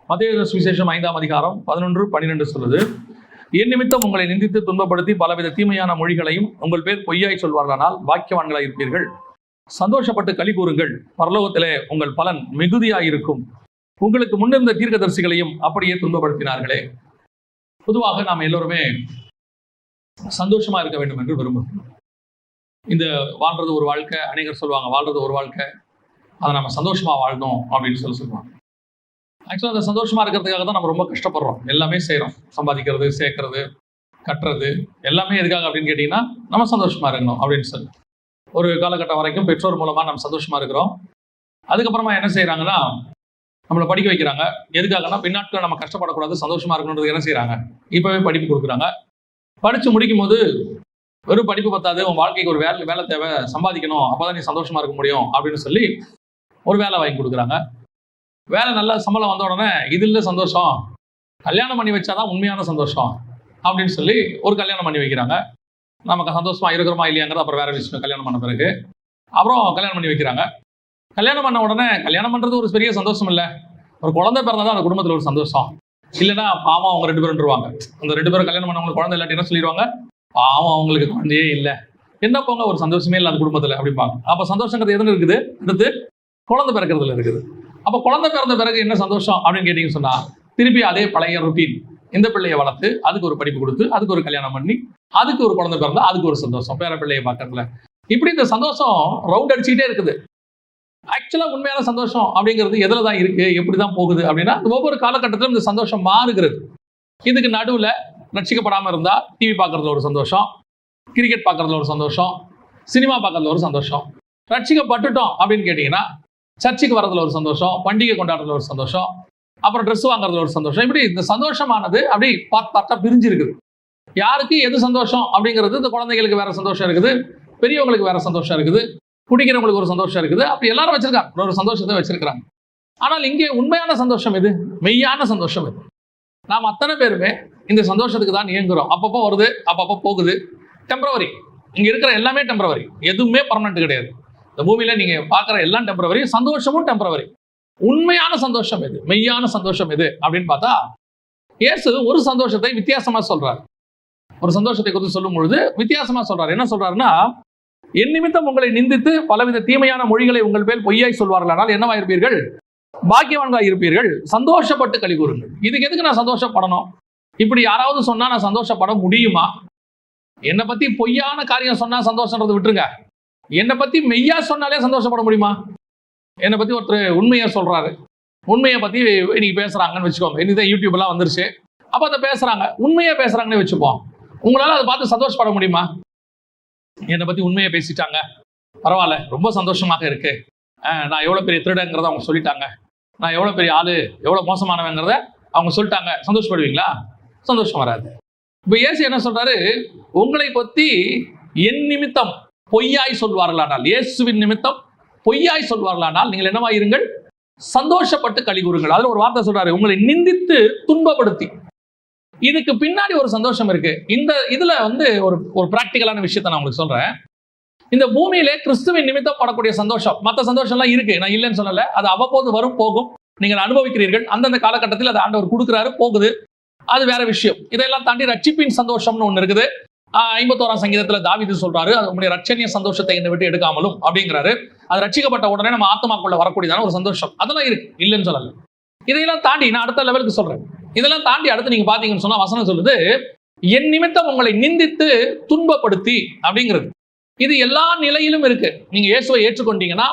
மத்தேயு சுவிசேஷம் 5ஆம் அதிகாரம் 11-12 சொல்லுது, என் நிமித்தம் உங்களை நிந்தித்து துன்பப்படுத்தி பலவித தீமையான மொழிகளையும் உங்கள் பேர் பொய்யாய் சொல்வார்களானால் பாக்கியவான்களாய் இருப்பீர்கள். சந்தோஷப்பட்டு களி கூறுங்கள், பரலோகத்திலே உங்கள் பலன் மிகுதியாயிருக்கும். உங்களுக்கு முன்னிருந்த தீர்க்கதரிசிகளையும் அப்படியே துன்பப்படுத்தினார்களே. பொதுவாக நாம் எல்லோருமே சந்தோஷமா இருக்க வேண்டும் என்று விரும்புகிறோம். இந்த வாழ்றது ஒரு வாழ்க்கை, அநேகர் சொல்லுவாங்க வாழ்றது ஒரு வாழ்க்கை, அதை நம்ம சந்தோஷமா வாழணும் அப்படின்னு சொல்லுவாங்க. ஆக்சுவலாக அந்த சந்தோஷமா இருக்கிறதுக்காக தான் நம்ம ரொம்ப கஷ்டப்படுறோம், எல்லாமே செய்கிறோம். சம்பாதிக்கிறது, சேர்க்கறது, கட்டுறது எல்லாமே எதுக்காக அப்படின்னு கேட்டிங்கன்னா நம்ம சந்தோஷமா இருக்கணும் அப்படின்னு சொல்லி. ஒரு காலகட்டம் வரைக்கும் பெற்றோர் மூலமாக நம்ம சந்தோஷமா இருக்கிறோம். அதுக்கப்புறமா என்ன செய்கிறாங்கன்னா நம்மளை படிக்க வைக்கிறாங்க. எதுக்காகனா பின்னாட்கள் நம்ம கஷ்டப்படக்கூடாது, சந்தோஷமா இருக்கணுன்றது என்ன செய்கிறாங்க, இப்போவே படிப்பு கொடுக்குறாங்க. படித்து முடிக்கும் போது வெறும் படிப்பு பத்தாது, உன் வாழ்க்கைக்கு ஒரு வேலை தேவை, சம்பாதிக்கணும், அப்போதான் நீ சந்தோஷமா இருக்க முடியும் அப்படின்னு சொல்லி ஒரு வேலை வாங்கி கொடுக்குறாங்க. வேலை நல்ல சம்பளம் வந்த உடனே இது இல்லை சந்தோஷம், கல்யாணம் பண்ணி வச்சாதான் உண்மையான சந்தோஷம் அப்படின்னு சொல்லி ஒரு கல்யாணம் பண்ணி வைக்கிறாங்க. நமக்கு சந்தோஷமா இருக்கிறோமா இல்லையாங்கிறது அப்புறம் வேற விஷயம். கல்யாணம் பண்ண பிறகு அப்புறம் கல்யாணம் பண்ணி வைக்கிறாங்க. கல்யாணம் பண்ண உடனே கல்யாணம் பண்ணுறது ஒரு பெரிய சந்தோஷம் இல்லை, ஒரு குழந்தை பிறந்தாதான் அந்த குடும்பத்தில் ஒரு சந்தோஷம். இல்லைன்னா பாவம் அவங்க 2 பேருன்றுவாங்க. அந்த 2 பேரும் கல்யாணம் பண்ணவங்களுக்கு குழந்தை இல்லாட்டி என்ன சொல்லிடுவாங்க, பாவம் அவங்களுக்கு குழந்தையே இல்லை, என்ன போங்க ஒரு சந்தோஷமே இல்லை அந்த குடும்பத்தில் அப்படிம்பாங்க. அப்போ சந்தோஷங்கிறது எதுன்னு இருக்குது, அடுத்து குழந்தை பிறக்கிறதுல இருக்குது. அப்போ குழந்தை பிறந்த பிறகு என்ன சந்தோஷம் அப்படின்னு கேட்டீங்கன்னு சொன்னா, திருப்பி அதே பழைய ரொட்டீன். இந்த பிள்ளையை வளர்த்து அதுக்கு ஒரு படிப்பு கொடுத்து அதுக்கு ஒரு கல்யாணம் பண்ணி அதுக்கு ஒரு குழந்தை பிறந்தா அதுக்கு ஒரு சந்தோஷம், பேர பிள்ளையை பார்க்கறதுல. இப்படி இந்த சந்தோஷம் ரவுண்ட் அடிச்சுக்கிட்டே இருக்குது. ஆக்சுவலா உண்மையான சந்தோஷம் அப்படிங்கிறது எதுல தான் இருக்கு, எப்படிதான் போகுது அப்படின்னா ஒவ்வொரு காலகட்டத்திலும் இந்த சந்தோஷம் மாறுகிறது. இதுக்கு நடுவில் ரட்சிக்கப்படாமல் இருந்தா டிவி பார்க்கறதுல ஒரு சந்தோஷம், கிரிக்கெட் பார்க்கறதுல ஒரு சந்தோஷம், சினிமா பார்க்கறதுல ஒரு சந்தோஷம். ரட்சிக்கப்பட்டுட்டோம் அப்படின்னு கேட்டீங்கன்னா சர்ச்சுக்கு வர்றதுல ஒரு சந்தோஷம், பண்டிகை கொண்டாடுறதுல ஒரு சந்தோஷம், அப்புறம் ட்ரெஸ் வாங்குறதுல ஒரு சந்தோஷம். இப்படி இந்த சந்தோஷமானது அப்படி பார்த்தா பிரிஞ்சு இருக்குது. யாருக்கு எது சந்தோஷம் அப்படிங்கிறது, இந்த குழந்தைகளுக்கு வேற சந்தோஷம் இருக்குது, பெரியவங்களுக்கு வேற சந்தோஷம் இருக்குது, குடிக்கிறவங்களுக்கு ஒரு சந்தோஷம் இருக்குது. அப்படி எல்லாரும் வச்சிருக்காங்க, ஒரு சந்தோஷத்தை வச்சிருக்கிறாங்க. ஆனால் இங்கே உண்மையான சந்தோஷம் எது, மெய்யான சந்தோஷம் எது? நாம் அத்தனை பேருமே இந்த சந்தோஷத்துக்கு தான் இயங்குறோம். அப்பப்போ வருது, அப்பப்போ போகுது, டெம்பரவரி. இங்க இருக்கிற எல்லாமே டெம்பரவரி, எதுவுமே பர்மனன்ட் கிடையாது. இந்த பூமியில நீங்க பார்க்குற எல்லாம் டெம்பரவரி, சந்தோஷமும் டெம்பரவரி. உண்மையான சந்தோஷம் எது, மெய்யான சந்தோஷம் எது அப்படின்னு பார்த்தா, இயேசு ஒரு சந்தோஷத்தை வித்தியாசமா சொல்றாரு. ஒரு சந்தோஷத்தை குறித்து சொல்லும் பொழுது வித்தியாசமா சொல்றாரு. என்ன சொல்றாருன்னா, என் நிமித்தம் உங்களை நிந்தித்து பலவித தீமையான மொழிகளை உங்கள் பேர் பொய்யாய் சொல்வார்களானால் என்னவாயிருப்பீர்கள், பாக்கியவான்களாய் இருப்பீர்கள். சந்தோஷப்பட்டு களி கூறுங்கள். இதுக்கு எதுக்கு நான் சந்தோஷப்படணும்? இப்படி யாராவது சொன்னா நான் சந்தோஷப்பட முடியுமா? என்னை பத்தி பொய்யான காரியம் சொன்னா சந்தோஷம்ன்றதை விட்டுருங்க, என்னை பத்தி மெய்யா சொன்னாலே சந்தோஷப்பட முடியுமா? என்னை பத்தி ஒருத்தர் உண்மையை சொல்றாரு, உண்மையை பத்தி இன்னைக்கு பேசுறாங்கன்னு வச்சுக்கோங்க. இன்னைக்கு யூடியூப் எல்லாம் வந்துருச்சு. அப்ப அதை பேசுறாங்க, உண்மையா பேசுறாங்கன்னு வச்சுப்போம். உங்களால அதை பார்த்து சந்தோஷப்பட முடியுமா? என்னை பத்தி உண்மையை பேசிட்டாங்க, பரவாயில்ல, ரொம்ப சந்தோஷமாக இருக்கு, நான் எவ்வளவு பெரிய திருடங்கிறத அவங்க சொல்லிட்டாங்க, நான் எவ்வளவு பெரிய ஆளு, எவ்வளவு மோசமானவங்கிறத அவங்க சொல்லிட்டாங்க, சந்தோஷப்படுவீங்களா? சந்தோஷம் வராது. இப்ப இயேசு என்ன சொல்றாரு, உங்களை பத்தி என் நிமித்தம் பொய்யாய் சொல்வார்களானால், இயேசுவின் நிமித்தம் பொய்யாய் சொல்வார்களானால் நீங்கள் என்னவாயிருங்கள், சந்தோஷப்பட்டு களி கூறுங்கள். அதுல ஒரு வார்த்தை சொல்றாரு, உங்களை நிந்தித்து துன்பப்படுத்தி. இதுக்கு பின்னாடி ஒரு சந்தோஷம் இருக்கு. இதுல ஒரு பிராக்டிக்கலான விஷயத்தை நான் உங்களுக்கு சொல்றேன். இந்த பூமியிலே கிறிஸ்துவின் நிமித்தம் படக்கூடிய சந்தோஷம், மற்ற சந்தோஷம்லாம் இருக்கு, நான் இல்லைன்னு சொல்லல. அது அவ்வப்போது வரும், போகும், நீங்கள் அனுபவிக்கிறீர்கள். அந்தந்த காலகட்டத்தில் அது ஆண்டவர் கொடுக்குறாரு, போகுது, அது வேற விஷயம். இதெல்லாம் தாண்டி ரட்சிப்பின் சந்தோஷம்னு ஒண்ணு இருக்குது. 51ஆம் சங்கீதத்துல தாவீது சொல்றாரு, அது உங்களுடைய ரட்சணிய சந்தோஷத்தை என்னை விட்டு எடுக்காமலும் அப்படிங்கிறாரு. அது ரட்சிக்கப்பட்ட உடனே நம்ம ஆத்மாக்குள்ள வரக்கூடியதான ஒரு சந்தோஷம், அதெல்லாம் இருக்கு, இல்லைன்னு சொல்லல. இதையெல்லாம் தாண்டி நான் அடுத்த லெவலுக்கு சொல்றேன். இதெல்லாம் தாண்டி அடுத்து நீங்க பாத்தீங்கன்னு சொன்னா வசனம் சொல்லுது, என் நிமித்தம் உங்களை நிந்தித்து துன்பப்படுத்தி அப்படிங்கிறது. இது எல்லா நிலையிலும் இருக்கு. நீங்க இயேசுவை ஏற்றுக்கொண்டீங்கன்னா,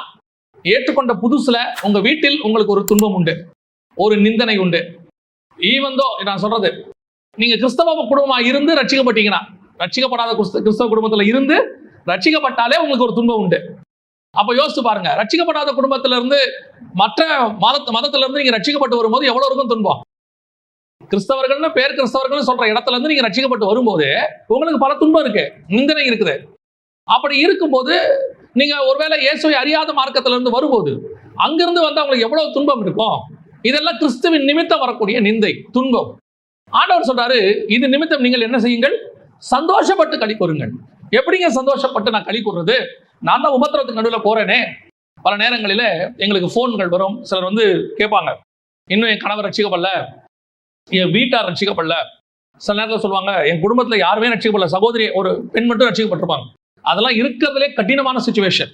ஏற்றுக்கொண்ட புதுசுல உங்க வீட்டில் உங்களுக்கு ஒரு துன்பம் உண்டு, ஒரு நிந்தனை உண்டு. ஈவந்தோ நான் சொல்றது, நீங்க கிறிஸ்தவ குடும்பமா இருந்து ரட்சிக்கப்பட்டீங்கன்னா, ரட்சிக்கப்படாத கிறிஸ்தவ குடும்பத்துல இருந்து ரட்சிக்கப்பட்டாலே உங்களுக்கு ஒரு துன்பம் உண்டு. அப்ப யோசிச்சு பாருங்க, ரட்சிக்கப்படாத குடும்பத்தில இருந்து மற்ற மதத்துல இருந்து நீங்க ரட்சிக்கப்பட்டு வரும்போது எவ்வளவு இருக்கும் துன்பம். கிறிஸ்தவர்கள்னு பேர் கிறிஸ்தவர்கள் சொல்ற இடத்துல இருந்து நீங்க ரட்சிக்கப்பட்டு வரும்போது உங்களுக்கு பல துன்பம் இருக்கு, நிந்தனை இருக்குது. அப்படி இருக்கும்போது நீங்க ஒருவேளை இயேசுவை அறியாத மார்க்கத்துல இருந்து வரும்போது அங்கிருந்து வந்து அவங்களுக்கு எவ்வளவு துன்பம் இருக்கும். இதெல்லாம் கிறிஸ்துவின் நிமித்தம் வரக்கூடிய நிந்தை, துன்பம். ஆண்டவர் சொல்றாரு, இது நிமித்தம் நீங்கள் என்ன செய்யுங்கள், சந்தோஷப்பட்டு களி கூறுங்கள். எப்படிங்க சந்தோஷப்பட்டு நான் களி கூறுறது? நான் தான் உபத்திரத்துக்கு நடுவில் போறேனே. பல நேரங்களில் எங்களுக்கு போன்கள் வரும், சிலர் கேட்பாங்க, இன்னும் என் கணவர் ரட்சிக்கப்படல, என் வீட்டார் ரட்சிக்கப்படல. சில நேரத்தில் சொல்லுவாங்க, என் குடும்பத்தில் யாருமே ரட்சிக்கப்படல, சகோதரி ஒரு பெண் மட்டும் ரட்சிக்கப்பட்டிருப்பாங்க. அதெல்லாம் இருக்கிறதுலே கடினமான சுச்சுவேஷன்.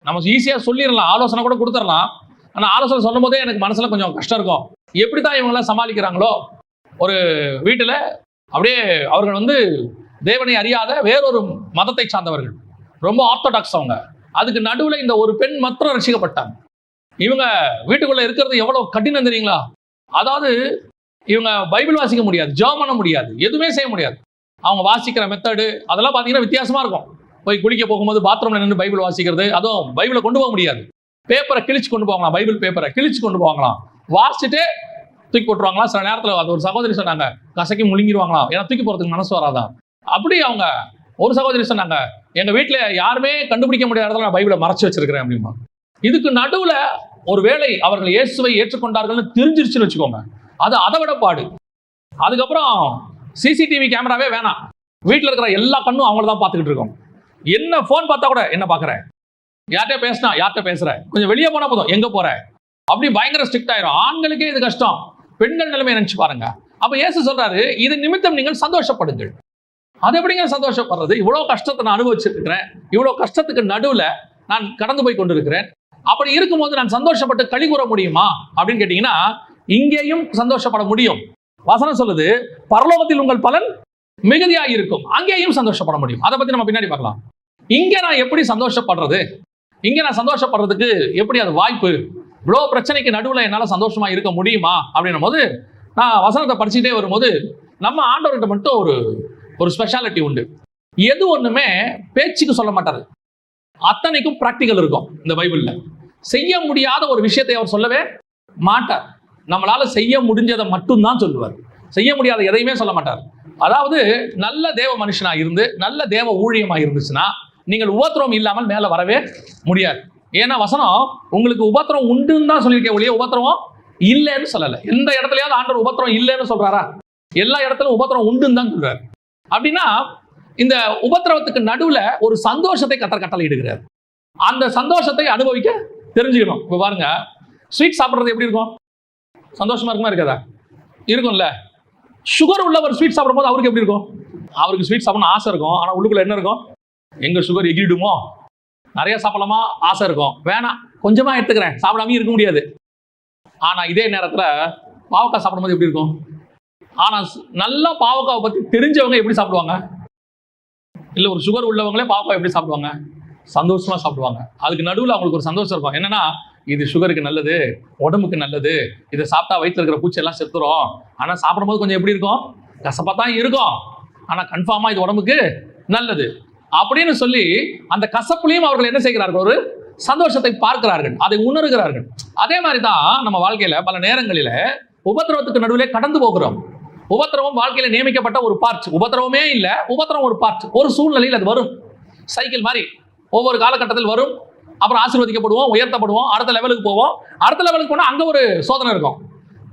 நம்ம ஈஸியாக சொல்லிடலாம், ஆலோசனை கூட கொடுத்துடலாம். ஆனால் ஆலோசனை சொல்லும் போதே எனக்கு மனசில் கொஞ்சம் கஷ்டம் இருக்கும். எப்படி தான் இவங்களாம் சமாளிக்கிறாங்களோ. ஒரு வீட்டில் அப்படியே அவர்கள் தேவனை அறியாத வேறொரு மதத்தை சார்ந்தவர்கள், ரொம்ப ஆர்த்தடாக்ஸ் அவங்க. அதுக்கு நடுவில் இந்த ஒரு பெண் மாத்திரம் ரட்சிக்கப்பட்டாங்க. இவங்க வீட்டுக்குள்ள இருக்கிறது எவ்வளவு கடினம் தெரியுங்களா? அதாவது இவங்க பைபிள் வாசிக்க முடியாது, ஜெபம் பண்ண முடியாது, எதுவுமே செய்ய முடியாது. அவங்க வாசிக்கிற மெத்தடு அதெல்லாம் பார்த்தீங்கன்னா வித்தியாசமா இருக்கும். போய் குளிக்க போகும்போது பாத்ரூம்ல நின்று பைபிள் வாசிக்கிறது, அதுவும் பைபிளை கொண்டு போக முடியாது. பேப்பரை கிழிச்சு கொண்டு போவாங்களாம், பைபிள் பேப்பரை கிழிச்சு கொண்டு போவாங்களாம், வாசிச்சுட்டு தூக்கி போட்டுருவாங்களாம். சில நேரத்தில் அது ஒரு சகோதரி சொன்னாங்க, கசக்கி முழுங்கிடுவாங்களாம், ஏன்னா தூக்கி போறதுக்கு மனசு வராதான். அப்படி அவங்க ஒரு சகோதரி சொன்னாங்க, எங்க வீட்டில் யாருமே கண்டுபிடிக்க முடியாத நான் பைபிளை மறைச்சு வச்சிருக்கிறேன் அப்படிமா. இதுக்கு நடுவுல ஒருவேளை அவர்கள் இயேசுவை ஏற்றுக்கொண்டார்கள்னு தெரிஞ்சிருச்சுன்னு வச்சுக்கோங்க, அது அதை விட பாடு. அதுக்கப்புறம் சிசிடிவி கேமராவே வேணாம், வீட்டில் இருக்கிற எல்லா கண்ணும் அவங்கள தான் பார்த்துக்கிட்டு இருக்கோம். என்ன போன் பார்த்தா கூட என்ன பார்க்குறேன், யார்கிட்ட பேசினா யார்கிட்ட பேசுறேன், கொஞ்சம் வெளியே போனா போதும் எங்க போற, அப்படி பயங்கர ஸ்ட்ரிக்ட் ஆயிரும். ஆண்களுக்கே இது கஷ்டம், பெண்கள் நிலைமையை நினைச்சு பாருங்க. அப்ப இயேசு சொல்றாரு, இது நிமித்தம் நீங்கள் சந்தோஷப்படுங்கள். அது எப்படிங்க சந்தோஷப்படுறது? இவ்வளவு கஷ்டத்தை நான் அனுபவிச்சிருக்கிறேன், இவ்வளவு கஷ்டத்துக்கு நடுவுல நான் கடந்து போய் கொண்டிருக்கிறேன். அப்படி இருக்கும்போது நான் சந்தோஷப்பட்டு களி கூற முடியுமா அப்படின்னு கேட்டீங்கன்னா, இங்கேயும் சந்தோஷப்பட முடியும். வசனம் சொல்லுது, பரலோகத்தில் உங்கள் பலன் மிகுதியாக இருக்கும், அங்கேயும் சந்தோஷப்பட முடியும். அதை பத்தி நம்ம பின்னாடி பார்க்கலாம். இங்க நான் எப்படி சந்தோஷப்படுறது, இங்க நான் சந்தோஷப்படுறதுக்கு எப்படி அது வாய்ப்பு, இவ்வளோ பிரச்சனைக்கு நடுவில் என்னால் சந்தோஷமா இருக்க முடியுமா அப்படின்னும் போது, நான் வசனத்தை படிச்சுட்டே வரும்போது நம்ம ஆண்டவர்கிட்ட மட்டும் ஒரு ஸ்பெஷாலிட்டி உண்டு. எது ஒண்ணுமே பேச்சுக்கு சொல்ல மாட்டாரு, அத்தனைக்கும் பிராக்டிக்கல் இருக்கும். இந்த பைபிள்ல செய்ய முடியாத ஒரு விஷயத்தை அவர் சொல்லவே மாட்டார். நம்மளால செய்ய முடிஞ்சதை மட்டும்தான் சொல்லுவார், செய்ய முடியாத எதையுமே சொல்ல மாட்டார். அதாவது நல்ல தேவ மனுஷனா இருந்து நல்ல தேவ ஊழியமா இருந்துச்சுன்னா நீங்கள் உபத்திரவம் இல்லாமல் மேல வரவே முடியாது. ஏன்னா வசனம் உங்களுக்கு உபத்திரம் உண்டுன்னு தான் சொல்லியிருக்கேன் ஒழிய உபத்திரவம் இல்லைன்னு சொல்லலை. எந்த இடத்துலயாவது ஆண்டவர் உபத்திரம் இல்லைன்னு சொல்றாரா? எல்லா இடத்துலயும் உபத்திரம் உண்டுன்னு தான் சொல்றாரு. அப்படின்னா இந்த உபத்திரவத்துக்கு நடுவுல ஒரு சந்தோஷத்தை கர்த்தர் கட்டளையிடுகிறார். அந்த சந்தோஷத்தை அனுபவிக்க தெரிஞ்சுக்கணும். இப்ப பாருங்க, ஸ்வீட் சாப்பிடுறது எப்படி இருக்கும்? சந்தோஷமா இருக்குமா இருக்காதா? இருக்கும்ல. சுகர் உள்ளவர் ஸ்வீட் சாப்பிடும்போது அவருக்கு எப்படி இருக்கும்? அவருக்கு ஸ்வீட் சாப்பிடணும் ஆசை இருக்கும். ஆனா உள்ளுக்குள்ள என்ன இருக்கும்? எங்க சுகர் எகிரிடுமோ, நிறைய சாப்பிடலாமா ஆசை இருக்கும். வேணாம், கொஞ்சமா எடுத்துக்கிறேன், சாப்பிடாம இருக்க முடியாது. ஆனா இதே நேரத்துல பாவக்காய் சாப்பிடும்போது எப்படி இருக்கும்? ஆனா நல்லா பாவக்காவை பத்தி தெரிஞ்சவங்க எப்படி சாப்பிடுவாங்க? இல்ல ஒரு சுகர் உள்ளவங்களே பாவக்காய் எப்படி சாப்பிடுவாங்க? சந்தோஷமா சாப்பிடுவாங்க. அதுக்கு நடுவில் அவங்களுக்கு ஒரு சந்தோஷம் இருக்கும். என்னன்னா, இது சுகருக்கு நல்லது, உடம்புக்கு நல்லது, இதை சாப்பிட்டா வயிற்றுல இருக்கிற பூச்சி எல்லாம் செத்துரும். ஆனா சாப்பிடும்போது கொஞ்சம் எப்படி இருக்கும்? கசப்பா தான் இருக்கும். ஆனா கன்ஃபார்மா இது உடம்புக்கு நல்லது அப்படின்னு சொல்லி அந்த கசப்புலையும் அவர்கள் என்ன செய்கிறார்கள்? ஒரு சந்தோஷத்தை பார்க்கிறார்கள், அதை உணர்கிறார்கள். அதே மாதிரி தான் நம்ம வாழ்க்கையில பல நேரங்களில உபத்திரவத்துக்கு நடுவிலே கடந்து போகிறோம். உபத்திரவம் வாழ்க்கையில நியமிக்கப்பட்ட ஒரு பார்ட். உபத்திரவமே இல்லை, உபத்திரவம் ஒரு பார்ட். ஒரு சூழ்நிலையில் அது வரும், சைக்கிள் மாதிரி ஒவ்வொரு காலகட்டத்தில் வரும். அப்புறம் ஆசீர்வதிக்கப்படுவோம், உயர்த்தப்படுவோம், அடுத்த லெவலுக்கு போவோம். அடுத்த லெவலுக்கு போனால் அங்கே ஒரு சோதனை இருக்கும்.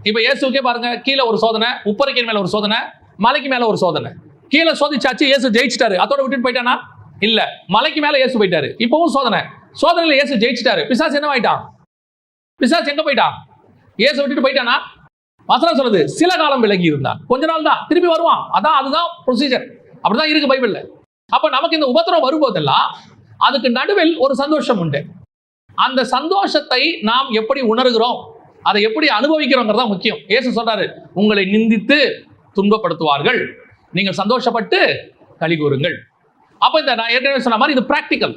இப்போ இயேசுக்கே பாருங்க, கீழே ஒரு சோதனை, உப்பரிக்கையின் மேலே ஒரு சோதனை, மலைக்கு மேலே ஒரு சோதனை. கீழே சோதிச்சாச்சு, இயேசு ஜெயிச்சிட்டாரு, அதோட விட்டுட்டு போயிட்டானா? இல்ல, மலைக்கு மேலே இயேசு போயிட்டாரு. இப்பவும் சோதனை, சோதனையில் இயேசு ஜெயிச்சிட்டாரு. பிசாசு என்ன ஆயிட்டான்? பிசாசு எங்க போயிட்டான்? இயேசு விட்டுட்டு போயிட்டானா? வசனம் சொல்லுது, சில காலம் விலகி இருந்தான், கொஞ்ச நாள் தான், திருப்பி வருவான். அதுதான் ப்ரொசீஜர், அப்படிதான் இருக்கு பைபிள்ல. அப்ப நமக்கு இந்த உபத்திரம் வரும்போதெல்லாம் அதுக்கு நடுவில் ஒரு சந்தோஷம் உண்டு. அந்த சந்தோஷத்தை நாம் எப்படி உணர்கிறோம், அதை எப்படி அனுபவிக்கிறோங்கிறதா முக்கியம். இயேசு சொல்றாரு, உங்களை நிந்தித்து துன்பப்படுத்துவார்கள், நீங்கள் சந்தோஷப்பட்டு களி கூறுங்கள். அப்ப இந்த நான் ஏற்கனவே சொன்ன மாதிரி இது பிராக்டிக்கல்.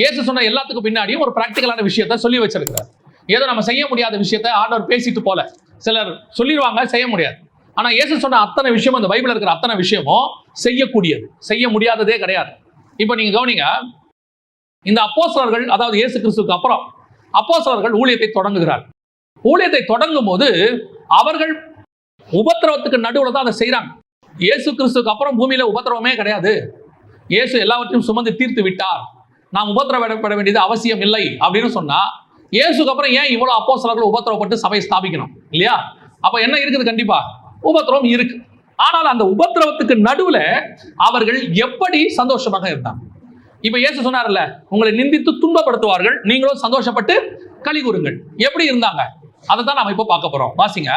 இயேசு சொன்ன எல்லாத்துக்கும் பின்னாடியும் ஒரு பிராக்டிக்கலான விஷயத்தை சொல்லி வச்சிருக்கிறார். ஏதோ நம்ம செய்ய முடியாத விஷயத்தை ஆண்டவர் பேசிட்டு போல சிலர் சொல்லிடுவாங்க, செய்ய முடியாது. ஆனா இயேசு சொன்ன அத்தனை விஷயமும், இந்த பைபிள் இருக்கிற அத்தனை விஷயமும் செய்யக்கூடியது, செய்ய முடியாததே கிடையாது. இப்ப நீங்க கவனிங்க, இந்த அப்போஸ்தலர்கள், அதாவது இயேசு கிறிஸ்துவுக்கு அப்புறம் அப்போஸ்தலர்கள் ஊழியத்தை தொடங்குகிறார். ஊழியத்தை தொடங்கும் போது அவர்கள் உபத்திரவத்துக்கு நடுவில் தான் அதை செய்யறாங்க. இயேசு கிறிஸ்துவுக்கு அப்புறம் பூமியில உபத்திரவமே கிடையாது. இயேசு எல்லாவற்றையும் சுமந்து தீர்த்து விட்டார், நாம் உபத்திரவப்பட வேண்டியது அவசியம் இல்லை அப்படின்னு சொன்னா, இயேசுக்கு அப்புறம் ஏன் இவ்வளவு அப்போஸ்தலர்கள் உபத்திரவப்பட்டு சபையை ஸ்தாபிக்கணும் இல்லையா? அப்ப என்ன இருக்குது? கண்டிப்பா உபத்திரவம் இருக்கு. ஆனால் அந்த உபத்திரவத்துக்கு நடுவுல அவர்கள் எப்படி சந்தோஷமாக இருந்தாங்க? இப்ப இயேசு சொன்னார்ல, உங்களை நிந்தித்து துன்பப்படுத்துவார்கள், நீங்களும் சந்தோஷப்பட்டு களி கூறுங்கள். எப்படி இருந்தாங்க? அதை தான் நாம இப்போ பார்க்க போறோம். வாசிங்க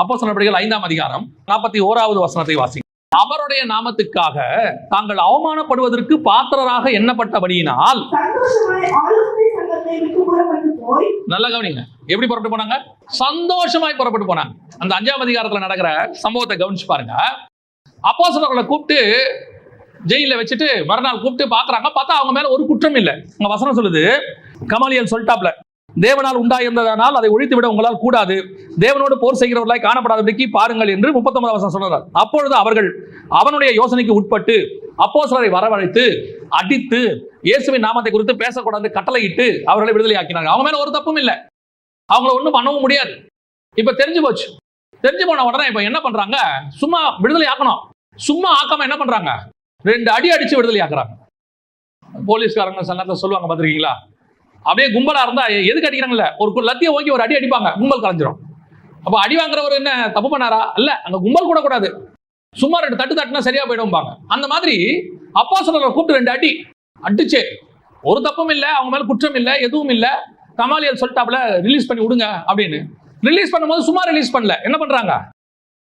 அப்போஸ்தலர் நடபடிகள் 5ஆம் அதிகாரம் 41வது வசனத்தை வாசிங்க. அவருடைய நாமத்துக்காக தாங்கள் அவமானப்படுவதற்கு பாத்திரராக எண்ணப்பட்டபடியினால் நல்ல கவனிங்க, எப்படி புறப்பட்டு போனாங்க? சந்தோஷமாய் புறப்பட்டு போனாங்க. அந்த 5ஆம் அதிகாரத்துல நடக்கிற சம்பவத்தை கவனிச்சு பாருங்க. அப்போஸ்தலர்களை கூப்பிட்டு ஜெயில வச்சுட்டு மறுநாள் கூப்பிட்டு பாக்குறாங்க. பார்த்தா அவங்க மேல ஒரு குற்றம் இல்லை. உங்க வசனம் சொல்லுது, கமாலியல் சொல்லிட்டாப்ல, தேவனால் உண்டாயிருந்ததனால் அதை ஒழித்து விட உங்களால் கூடாது, தேவனோடு போர் செய்கிறவர்களாய் காணப்படாதபடிக்கு பாருங்கள் என்று 39வது வசனம் சொல்றார். அப்பொழுது அவர்கள் அவனுடைய யோசனைக்கு உட்பட்டு அப்போஸ்தலரை வரவழைத்து அடித்து இயேசுவின் நாமத்தை குறித்து பேசக்கூடாது கட்டளையிட்டு அவர்களை விடுதலை ஆக்கினாங்க. அவங்க மேல ஒரு தப்பும் இல்லை, அவங்கள ஒன்றும் பண்ணவும் முடியாது. இப்ப தெரிஞ்சு போச்சு. தெரிஞ்சு போன உடனே இப்ப என்ன பண்றாங்க? சும்மா விடுதலை ஆக்கணும், சும்மா ஆக்காம என்ன பண்றாங்க? 2 அடி அடிச்சு விடுதலை ஆக்குறாங்க. போலீஸ்காரங்க சில நேரத்தில் சொல்லுவாங்க, பார்த்துருக்கீங்களா? அப்படியே கும்பலா இருந்தா எதுக்கு அடிக்கிறாங்கல்ல, ஒரு லத்தியை ஓங்கி ஒரு அடி அடிப்பாங்க, கும்பல் கலைஞ்சிரும். அப்ப அடி வாங்குறவர் என்ன தப்பு பண்ணாரா? இல்ல, அங்க கும்பல் கூட கூடாது, சும்மா 2 தட்டு தட்டுனா சரியா போயிடும்பாங்க. அந்த மாதிரி அப்போஸ்தலரை கூப்பிட்டு 2 அடி அடிச்சு, ஒரு தப்பும் இல்லை, அவங்க மேல குற்றம் இல்லை, எதுவும் இல்லை. கமாலியல் சொல்லிட்டாப்ல ரிலீஸ் பண்ணி விடுங்க அப்படின்னு. ரிலீஸ் பண்ணும்போது சும்மா ரிலீஸ் பண்ணல, என்ன பண்றாங்க?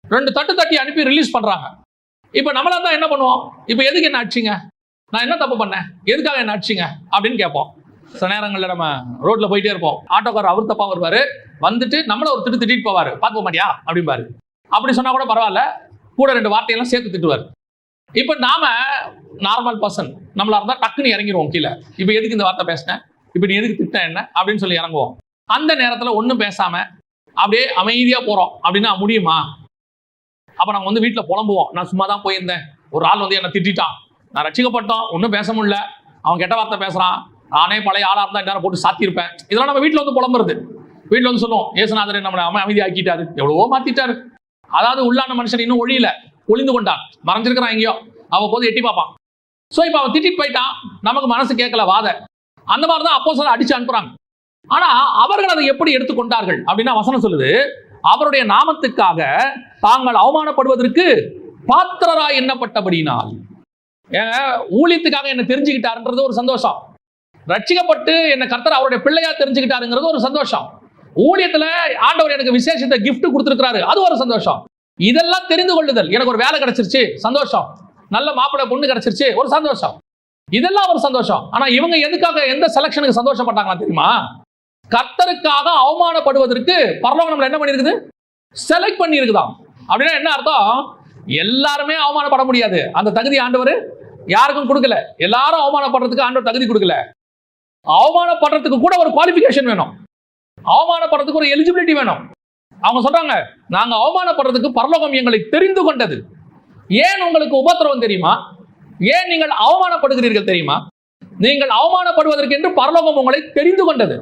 2 தட்டு தட்டி அனுப்பி ரிலீஸ் பண்றாங்க. இப்ப நம்மளா தான் என்ன பண்ணுவோம்? இப்ப எதுக்கு என்ன அடிச்சிங்க? நான் என்ன தப்பு பண்ணேன்? எதுக்காக என்ன அடிச்சிங்க அப்படின்னு கேட்போம். சில நேரங்களில் நம்ம ரோட்ல போயிட்டே இருப்போம், ஆட்டோக்காரர் அவர் தப்பா வருவாரு, வந்துட்டு நம்மள ஒரு திட்டிட்டு போவாரு, பார்க்க மாட்டியா அப்படிம்பாரு. அப்படி சொன்னா கூட பரவாயில்ல, கூட 2 வார்த்தையெல்லாம் சேர்த்து திட்டுவார். இப்ப நாம நார்மல் பர்சன் நம்மளா இருந்தா டக்குன்னு இறங்கிடுவோம் கீழே. இப்ப எதுக்கு இந்த வார்த்தை பேசினேன், இப்ப நீ எதுக்கு திட்ட என்ன அப்படின்னு சொல்லி இறங்குவோம். அந்த நேரத்துல ஒன்றும் பேசாம அப்படியே அமைதியா போறோம் அப்படின்னா முடியுமா? அப்ப நம்ம வந்து வீட்டுல புலம்புவோம், நான் சும்மா தான் போயிருந்தேன், ஒரு ஆள் வந்து என்ன திட்டான், நான் ரட்சிக்கப்பட்டோம், ஒன்றும் பேச முடியல, அவன் கெட்ட வார்த்தை பேசுறான், நானே பழைய ஆளா இருந்தா நேரம் போட்டு சாத்தியிருப்பேன். இதெல்லாம் நம்ம வீட்டுல வந்து புலம்புறது. வீட்டுல வந்து சொல்லுவோம், இயேசுநாதரை நம்மளை அமைதி ஆக்கிட்டாரு, எவ்வளவோ மாத்திட்டாரு. அதாவது உள்ளான மனுஷன் இன்னும் ஒழியல, ஒளிந்து கொண்டான், மறைஞ்சிருக்கிறான் எங்கேயோ, அவன் போது எட்டி பார்ப்பான். சோ இப்ப அவன் திட்டிட்டு போயிட்டான், நமக்கு மனசு கேட்கல வாத. அந்த மாதிரிதான் அப்போஸ்தலரை அடிச்சு அனுப்புறாங்க. ஆனா அவர்கள் அதை எப்படி எடுத்துக்கொண்டார்கள் அப்படின்னா வசனம் சொல்லுது, அவருடைய நாமத்துக்காக தாங்கள் அவமானப்படுவதற்கு பாத்திரராய் எண்ணப்பட்டபடியினால். ஊழியத்துக்காக என்ன தெரிஞ்சுக்கிட்டாருன்றது ஒரு சந்தோஷம், ரட்சிக்கப்பட்டு என்ன கர்த்தர் அவருடைய பிள்ளையா தெரிஞ்சுக்கிட்டாருங்கிறது ஒரு சந்தோஷம், ஊழியத்துல ஆண்டவர் எனக்கு விசேஷத்தை gift கொடுத்திருக்கிறாரு அது ஒரு சந்தோஷம். இதெல்லாம் தெரிந்து கொள்ளுதல், எனக்கு ஒரு வேலை கிடைச்சிருச்சு சந்தோஷம், நல்ல மாப்பிள்ளை பொண்ணு கிடைச்சிருச்சு ஒரு சந்தோஷம், இதெல்லாம் ஒரு சந்தோஷம். ஆனா இவங்க எதுக்காக எந்த செலக்ஷனுக்கு சந்தோஷப்பட்டாங்களா தெரியுமா? கர்த்தருக்காக அவமானப்படுவதற்கு பரலோகம் நம்மள என்ன பண்ணிருக்குது? செலக்ட் பண்ணி இருக்குதாம். அப்படின்னா என்ன அர்த்தம்? எல்லாருமே அவமானப்பட முடியாது, அந்த தகுதி ஆண்டவர் யாருக்கும் கொடுக்கல. எல்லாரும் அவமானப்படுறதுக்கு ஆண்டவர் தகுதி கொடுக்கல. அவமானப்படுறதுக்கு கூட ஒரு குவாலிஃபிகேஷன் வேணும், அவமானப்படுறதுக்கு ஒரு எலிஜிபிலிட்டி வேணும். அவங்க சொல்றாங்க, நாங்க அவமானப்படுறதுக்கு பரலோகம் எங்களை தெரிந்து கொண்டது. ஏன் உங்களுக்கு உபத்திரவம் தெரியுமா? ஏன் நீங்கள் அவமானப்படுகிறீர்கள் தெரியுமா? நீங்கள் அவமானப்படுவதற்கு என்று பரலோகம் உங்களை தெரிந்து கொண்டது.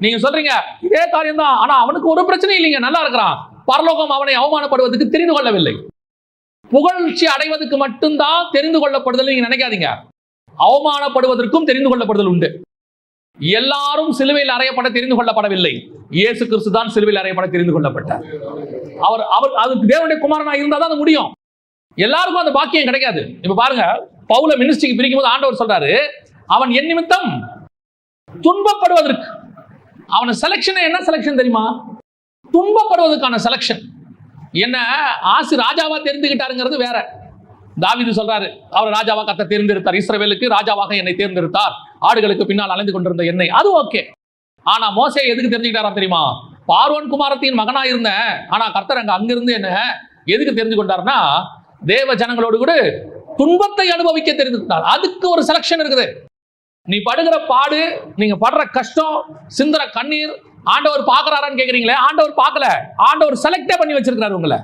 நீங்க சொல்றீங்க இதே காரியம் தான், ஆனா அவனுக்கு ஒரு பிரச்சனை இல்லைங்க, நல்லா இருக்கிறான். பரலோகம் அவனை அவமானப்படுவதற்கு தெரிந்து கொள்ளவில்லை. புகழ்ச்சி அடைவதற்கு மட்டும்தான் தெரிந்து கொள்ளப்படுதல் நீங்க நினைக்காதீங்க, அவமானப்படுவதற்கும் தெரிந்து கொள்ளப்படுதல் உண்டு. எல்லாரும் சிலுவையில் அறையப்பட தெரிந்து கொள்ளப்படவில்லை, இயேசு கிறிஸ்து தான் சிலுவையில் அறையப்பட தெரிந்து கொள்ளப்பட்டார். அவர் அதுக்கு தேவனுடைய குமாரனா இருந்தா தான் அது முடியும். எல்லாருக்கும் அந்த பாக்கியம் கிடைக்காது. இப்ப பாருங்க, பவுல மினிஸ்ட்ரிக்கு பிரிக்கும் போது ஆண்டவர் சொல்றாரு, அவன் என் நிமித்தம் துன்பப்படுவதற்கு. அவன செலக்ஷன் என்ன செலக்ஷன் தெரியுமா? துன்பப்படுவதற்கான செலக்ஷன். என்ன ஆசி ராஜாவா தெரிந்துகிட்டாருங்கிறது வேற. தாவீது சொல்றாரு, அவர் ராஜாவா கர்த்தர் தேர்ந்தெடுத்தார், இஸ்ரவேலுக்கு ராஜாவாக என்னை தேர்ந்தெடுத்தார், ஆடுகளுக்கு பின்னால் அலைந்து கொண்டிருந்த என்னை, அது ஓகே. ஆனா மோசே எதுக்கு தெரிஞ்சுக்கிட்டாரா தெரியுமா? பார்வோன் குமாரத்தின் மகனா இருந்தேன், ஆனா கர்த்தர் அங்கிருந்து என்ன எதுக்கு தெரிந்து கொண்டார்னா, தேவ ஜனங்களோடு கூட துன்பத்தை அனுபவிக்க தெரிந்துட்டார். அதுக்கு ஒரு செலக்ஷன் இருக்குது. நீ படுகிற பாடு, நீங்க படுற கஷ்டம், சிந்துற கண்ணீர் ஆண்டவர் பார்க்கறாரான்னு கேக்குறீங்களே, ஆண்டவர் பார்க்கல, ஆண்டவர் செலக்டே பண்ணி வச்சிருக்கிறாரு உங்களை.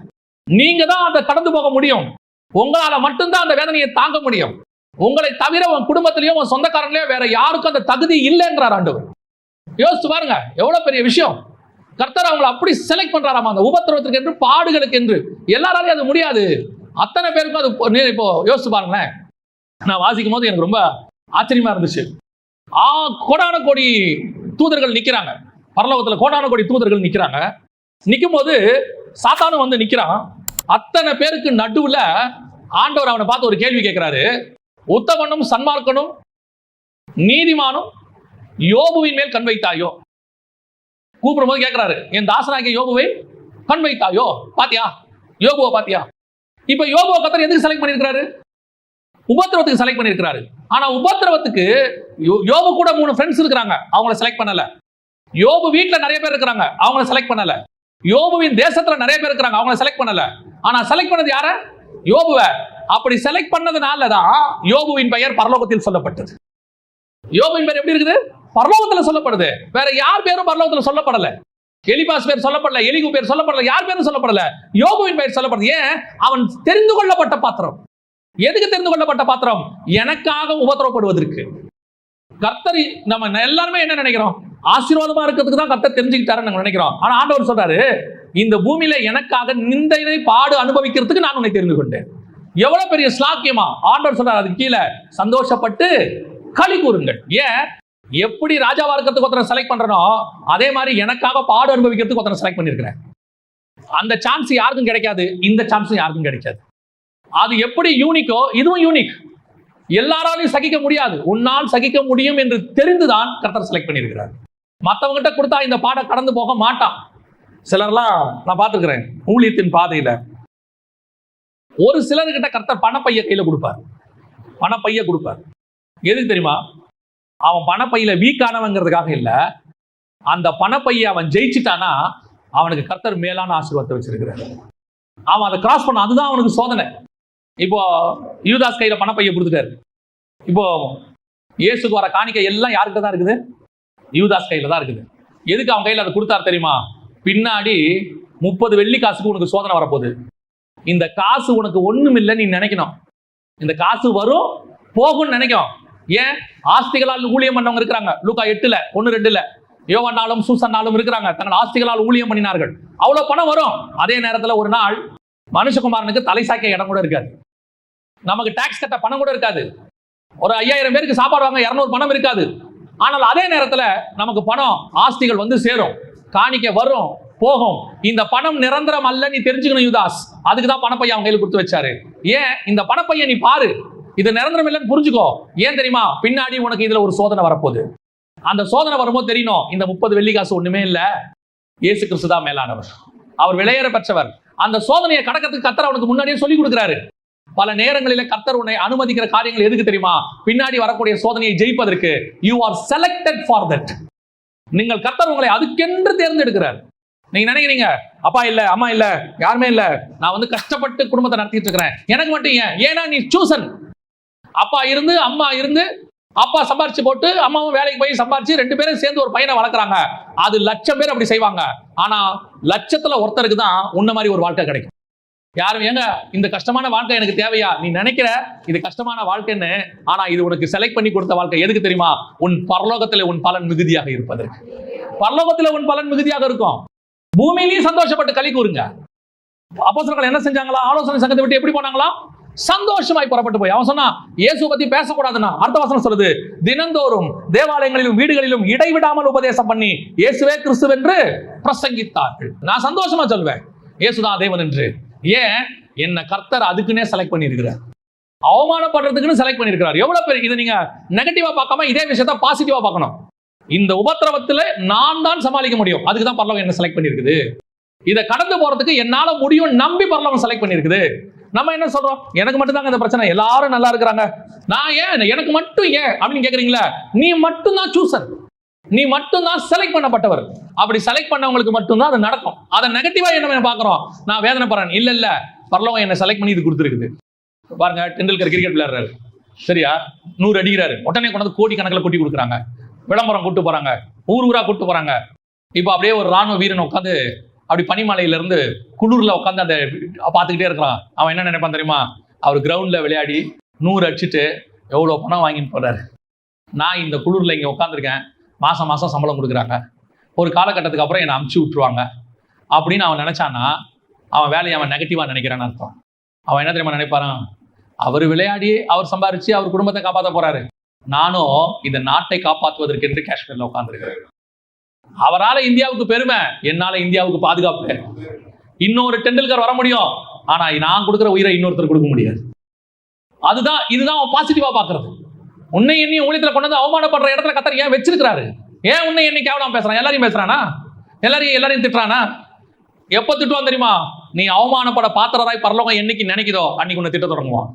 நீங்க தான் அதை கடந்து போக முடியும், உங்களால மட்டும்தான் அந்த வேதனையை தாங்க முடியும். உங்களை தவிர உன் குடும்பத்திலயோ உன் சொந்தக்காரங்களோ வேற யாருக்கும் அந்த தகுதி இல்லைங்கிறார் ஆண்டவர். யோசிச்சு பாருங்க, எவ்வளவு பெரிய விஷயம். கர்த்தர் அவங்களை அப்படி செலக்ட் பண்றாராமா, அந்த உபத்திரவத்திற்கு என்று, பாடுகளுக்கு என்று. எல்லாராலையும் அது முடியாது, அத்தனை பேருக்கும் அது. இப்போ யோசிச்சு பாருங்களேன், நான் வாசிக்கும் போது எனக்கு ரொம்ப ஆச்சரியமா இருந்துச்சு. கோடான கோடி தூதர்கள் நிக்கிறாங்க பரலோகத்துல, கோடான கோடி தூதர்கள் நிக்கிறாங்க. நிக்கும் போது சாத்தானும் வந்து நிக்கிறான். அத்தனை பேருக்கு நடுவுல ஆண்டவர் அவனை பார்த்து ஒரு கேள்வி கேட்கிறாரு, உத்தமனும் சன்மார்க்கனும் நீதிமானும் யோபுவின் மேல் கண் வைத்தாயோ? கூப்பிடும் போது கேட்கிறாரு, என் தாசனாகிய யோபுவை கண் வைத்தாயோ, பாத்தியா யோபுவை பாத்தியா? இப்ப யோபுவை கர்த்தர் எதுக்கு செலக்ட் பண்ணிருக்காரு? உபத்திரவத்துக்கு செலக்ட் பண்ணிருக்காரு. ஆனா உபத்திரவத்துக்கு யோபு கூட 3 ஃப்ரெண்ட்ஸ் இருக்காங்க, அவங்கள செலக்ட் பண்ணல. யோபு வீட்டுல நிறைய பேர் இருக்காங்க, அவங்கள செலக்ட் பண்ணல. யோபுவின் தேசத்துல நிறைய பேர் இருக்காங்க, அவங்கள செலக்ட் பண்ணல. ஆனா செலக்ட் பண்ணது யார? யோபுவை. அப்படி செலக்ட் பண்ணதுனாலதான் யோபுவின் பெயர் பரலோகத்தில் சொல்லப்பட்டது. யோபுவின் பேர் எப்படி இருக்குது? பரலோகத்தில் சொல்லப்படுது. வேற யார் பேரும் பரலோகத்தில் சொல்லப்படல. எலிபாஸ் பேர் சொல்லப்படல, எலிகு பேர் சொல்லப்படல, யார் பேரும் சொல்லப்படல. யோபுவின் பெயர் சொல்லப்படுது. ஏன்? அவன் தெரிந்து கொள்ளப்பட்ட பாத்திரம். எதுக்கு தெரிந்து கொள்ளப்பட்ட பாத்திரம்? எனக்காக உபத்திரவப்படுவதற்கு. கர்த்தர் நம்ம எல்லாருமே என்ன நினைக்கிறோம்? ஆசீர்வாதமா இருக்கிறதுக்கு தான் கர்த்தர் தெரிஞ்சுக்கிட்டாருன்னு நம்ம நினைக்கிறோம். ஆனா ஆண்டவர் சொல்றாரு, இந்த பூமியில எனக்காக நிந்தையை பாடு அனுபவிக்கிறதுக்கு நான் உன்னை தெரிந்து கொண்டேன். எவ்வளவு பெரிய ஸ்லாக்கியமா ஆண்டவர் சொல்றாரு. அதுக்கு கீழே சந்தோஷப்பட்டு களி கூறுங்கள். ஏன்? எப்படி ராஜாவா இருக்கிறதுக்கு ஒருத்தரை செலக்ட் பண்றனோ அதே மாதிரி எனக்காக பாடு அனுபவிக்கிறதுக்கு ஒருத்தரை செலக்ட் பண்ணிருக்கிறேன். அந்த சான்ஸ் யாருக்கும் கிடைக்காது, இந்த சான்ஸ் யாருக்கும் கிடைக்காது. அது எப்படி யூனிக்கோ இதுவும் யூனிக். எல்லாராலையும் சகிக்க முடியாது, உன்னால் சகிக்க முடியும் என்று தெரிந்துதான் கர்த்தர் செலக்ட் பண்ணியிருக்கிறார். மற்றவங்கிட்ட கொடுத்தா இந்த பாடம் கடந்து போக மாட்டான். சிலர்லாம் நான் பார்த்துக்கிறேன், ஊழியத்தின் பாதையில ஒரு சிலர்கிட்ட கர்த்தர் பணப்பைய கையில கொடுப்பார். பணப்பைய கொடுப்பார். எதுக்கு தெரியுமா? அவன் பணப்பையில வீக்கானவங்கிறதுக்காக இல்ல, அந்த பணப்பைய அவன் ஜெயிச்சுட்டானா அவனுக்கு கர்த்தர் மேலான ஆசீர்வாதத்தை வச்சிருக்கிறார். அவன் அதை கிராஸ் பண்ண, அதுதான் அவனுக்கு சோதனை. இப்போ யூதாஸ் கையில பணப்பைய கொடுத்துட்டாரு. இப்போ இயேசுக்கு வர காணிக்கை எல்லாம் யாருக்கிட்ட தான் இருக்குது? யூதாஸ் கையில தான் இருக்குது. எதுக்கு அவன் கையில அதை கொடுத்தாரு தெரியுமா? பின்னாடி 30 வெள்ளி காசுக்கு உனக்கு சோதனை வரப்போகுது. இந்த காசு உனக்கு ஒண்ணும் இல்லை நீ நினைக்கணும். இந்த காசு வரும் போகும்னு நினைக்கும். ஏன்? ஆஸ்திகளால் ஊழியம் பண்ணவங்க இருக்கிறாங்க. லூக்கா 8:1, 2 யோவானாலும் சூசன்னாலும் இருக்கிறாங்க, தங்கள் ஆஸ்திகளால் ஊழியம் பண்ணினார்கள். அவ்வளவு பணம் வரும். அதே நேரத்தில் ஒரு நாள் மனுஷகுமாரனுக்கு தலை சாய்க்க இடம் கூட இருக்காது. நமக்கு டாக்ஸ் கட்ட பணம் கூட இருக்காது. ஒரு 5000 பேருக்கு சாப்பாடு வாங்க 200 பணம் இருக்காது. ஆனால் அதே நேரத்தில் நமக்கு பணம் ஆஸ்திகள் வந்து சேரும், காணிக்க வரும் போகும். இந்த பணம் நிரந்தரம் அல்ல, நீ தெரிஞ்சுக்கணும் யூதாஸ். அதுக்கு தான் பணப்பைய அவங்க கையில் கொடுத்து வச்சாரு. ஏன்? இந்த பணப்பைய நீ பாரு, இது நிரந்தரம் இல்லைன்னு புரிஞ்சுக்கோ. ஏன் தெரியுமா? பின்னாடி உனக்கு இதுல ஒரு சோதனை வரப்போகுது. அந்த சோதனை வரும்போது தெரியணும், இந்த 30 வெள்ளி காசு ஒண்ணுமே இல்ல, இயேசு கிறிஸ்து தான் மேலானவர், அவர் விலையேற பெற்றவர். அந்த சோதனையை கடக்கிறதுக்கு கர்த்தர் அவனுக்கு முன்னாடியே சொல்லி கொடுக்கிறாரு. பல நேரங்களில் கர்த்தர் உன்னை அனுமதிக்கிற காரியங்கள் எதுக்கு தெரியுமா? பின்னாடி வரக்கூடிய சோதனையை ஜெயிப்பதற்கு. You are selected for that. நீங்கள் கர்த்தர் உங்களை அதுக்கென்று தேர்ந்தெடுக்கிறார். நீங்க நினைக்கிறீங்க, அப்பா இல்ல, அம்மா இல்ல, யாருமே இல்ல, நான் வந்து கஷ்டப்பட்டு குடும்பத்தை நடத்திட்டு இருக்கிறேன், எனக்கு மட்டும் ஏன்? ஏன்னா நீ சூசன். அப்பா இருந்து அம்மா இருந்து, அப்பா சம்பாரிச்சு போட்டு அம்மாவும் வேலைக்கு போய் சம்பாரிச்சு 2 பேரும் சேர்ந்து ஒரு பையனை வளர்க்குறாங்க. அது 1,00,000 பேர் அப்படி செய்வாங்க. ஆனா 1,00,000த்துல ஒருத்தருக்கு தான் உன்ன மாதிரி ஒரு வாழ்க்கை கிடைக்கும். யாரும் ஏங்க இந்த கஷ்டமான வாழ்க்கை எனக்கு தேவையா? நீ நினைக்கிற இது கஷ்டமான வாழ்க்கைன்னு, ஆனா இது உனக்கு செலக்ட் பண்ணி கொடுத்த வாழ்க்கை. எதுக்கு தெரியுமா? உன் பரலோகத்தில் உன் பலன் மிகுதியாக இருப்பதற்கு. பரலோகத்தில் உன் பலன் மிகுதியாக இருக்கும். பூமியிலையும் சந்தோஷப்பட்டு களி கூறுங்க. அப்போஸ்தலர்கள் என்ன செஞ்சாங்களா? ஆலோசனை சங்கத்தை விட்டு எப்படி போனாங்களா? சந்தோஷமாய் புறப்பட்டு போய். அவன் சொன்னா இயேசு பத்தி பேசக்கூடாதுன்னா அடுத்த வசனம் சொல்லுது, தினந்தோறும் தேவாலயங்களிலும் வீடுகளிலும் இடைவிடாமல் உபதேசம் பண்ணி இயேசுவே கிறிஸ்து என்று பிரசங்கித்தார்கள். நான் சந்தோஷமா சொல்வேன், இயேசுதான் தேவன் என்று. ஏன்? என்ன கர்த்தர் அதுக்குன்னே செலக்ட் பண்ணியிருக்கிறார். அவமானப்படுறதுக்குன்னு செலக்ட் பண்ணியிருக்கிறார். எவ்வளவு பேர் இதை நீங்க நெகட்டிவா பார்க்காம இதே விஷயத்த பாசிட்டிவா பார்க்கணும். இந்த உபத்திரவத்துல நான் தான் சமாளிக்க முடியும், அதுக்கு தான் பரலோகம் என்ன செலக்ட் பண்ணியிருக்குது. இதை கடந்து போறதுக்கு என்னால முடியும் நம்பி பரலோகம் செலக்ட் பண்ணியிருக்குது. நம்ம என்ன சொல்றோம்? எனக்கு மட்டும் தாங்க இந்த பிரச்சனை, எல்லாரும் நல்லா இருக்கிறாங்க, நான் ஏன், எனக்கு மட்டும் ஏன் அப்படின்னு கேக்குறீங்களா? நீ மட்டும் தான் சூசர், நீ மட்டும் தான் செலக்ட் பண்ணப்பட்டவர். அப்படி செலக்ட் பண்ணவங்களுக்கு மட்டும்தான் அது நடக்கும். அதை நெகட்டிவா என்ன பாக்குறோம்? நான் வேதனைப்படுறேன். இல்ல இல்ல, பரலோகம் என்ன செலக்ட் பண்ணி இது கொடுத்துருக்குது. பாருங்க, டெண்டுல்கர் கிரிக்கெட் விளையாடுறாரு, சரியா, 100 அடிக்கிறாரு, உடனே கொண்டு கோடி கணக்கில் கொட்டி கொடுக்குறாங்க, விளம்பரம் கூட்டு போறாங்க, ஊர் ஊரா கூட்டு போறாங்க. இப்போ அப்படியே ஒரு ராணுவ வீரன் உட்காந்து அப்படி பனிமலையில இருந்து குளிர்ல உட்காந்து அந்த பார்த்துக்கிட்டே இருக்கிறான். அவன் என்ன நினைப்பான் தெரியுமா? அவர் கிரவுண்ட்ல விளையாடி 100 அடிச்சுட்டு எவ்வளோ பணம் வாங்கிட்டு போறாரு, நான் இந்த குளிர்ல இங்கே உட்காந்துருக்கேன், மாசம் மாசம் சம்பளம் கொடுக்குறாங்க, ஒரு காலகட்டத்துக்கு அப்புறம் என்னை அமுச்சு விட்டுருவாங்க அப்படின்னு அவன் நினைச்சான்னா அவன் வேலையை அவன் நெகட்டிவா நினைக்கிறான்னு அர்த்தம். அவன் என்ன தெரியுமா நினைப்பாரான்? அவர் விளையாடி அவர் சம்பாரிச்சு அவர் குடும்பத்தை காப்பாற்ற போறாரு, நானும் இந்த நாட்டை காப்பாற்றுவதற்கு என்று காஷ்மீர்ல உட்கார்ந்துருக்கிறேன். அவரால் இந்தியாவுக்கு பெருமை, என்னால இந்தியாவுக்கு பாதுகாப்பு. இன்னொரு டெண்டுல்கர் வர முடியும், ஆனா நான் கொடுக்குற உயிரை இன்னொருத்தர் கொடுக்க முடியாது. அதுதான், இதுதான் பாசிட்டிவா பாக்குறது. உன்னை எண்ணி ஊழியத்துல கொண்டு வந்து அவமானப்படுற இடத்துல கர்த்தர் ஏன் வச்சிருக்கிறாரு? ஏன் உன்னை எண்ணி கேவலம் பேசுறான்? எல்லாரையும் பேசுறானா? எல்லாரையும் திட்டுறானா? எப்ப திட்டுவான் தெரியுமா? நீ அவமானப்பட பாத்திரராய் பரலோகம் என்னைக்கு நினைக்குதோ அன்னைக்கு உன்னை திட்ட தொடங்குவான்.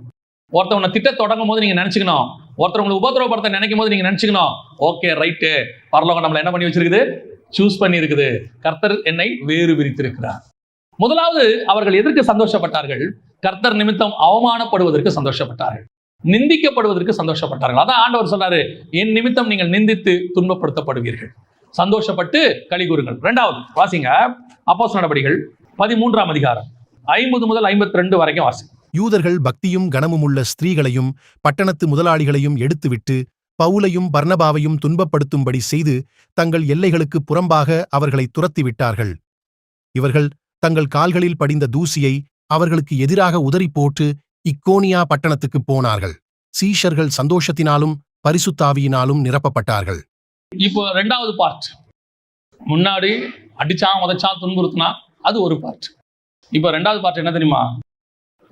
ஒருத்தவனை திட்ட தொடங்கும் போது நீங்க நினைச்சுக்கணும், ஒருத்தர் உங்களை உபதிரவப்படுத்த நினைக்கும் போது நீங்க நினைச்சுக்கணும், ஓகே ரைட்டு, பரலோகம் நம்மளை என்ன பண்ணி வச்சிருக்குது? சூஸ் பண்ணி இருக்குது. கர்த்தர் என்னை வேறு விரித்திருக்கிறார். முதலாவது, அவர்கள் எதற்கு சந்தோஷப்பட்டார்கள்? கர்த்தர் நிமித்தம் அவமானப்படுவதற்கு சந்தோஷப்பட்டார்கள், நிந்திக்கப்படுவதற்கு சந்தோஷப்பட்டார்கள். அதான் ஆண்டவர் சொல்றாரு, என் நிமித்தம் நீங்கள் நிந்தித்து துன்பப்படுத்தப்படுவீர்கள், சந்தோஷப்பட்டு களி கூறுங்கள். இரண்டாவது வாசிங்க, அப்போஸ்தலர் நடபடிகள் 13ஆம் அதிகாரம் 50 முதல் 52 வரைக்கும் வாசிங்க. யூதர்கள் பக்தியும் கனமுமுள்ள ஸ்திரீகளையும் பட்டணத்து முதலாளிகளையும் எடுத்துவிட்டு பவுலையும் பர்னபாவையும் துன்பப்படுத்தும்படி செய்து தங்கள் எல்லைகளுக்கு புறம்பாக அவர்களை துரத்திவிட்டார்கள். இவர்கள் தங்கள் கால்களில் படிந்த தூசியை அவர்களுக்கு எதிராக உதறி போட்டு இக்கோனியா பட்டணத்துக்குப் போனார்கள். சீஷர்கள் சந்தோஷத்தினாலும் பரிசுத்தாவியினாலும் நிரப்பப்பட்டார்கள். இப்போ ரெண்டாவது பார்ட், முன்னாடி அடிச்சான் உதைச்சான் துன்புறுத்தினா, அது ஒரு பார்ட். இப்போ ரெண்டாவது பார்ட் என்ன தெரியுமா?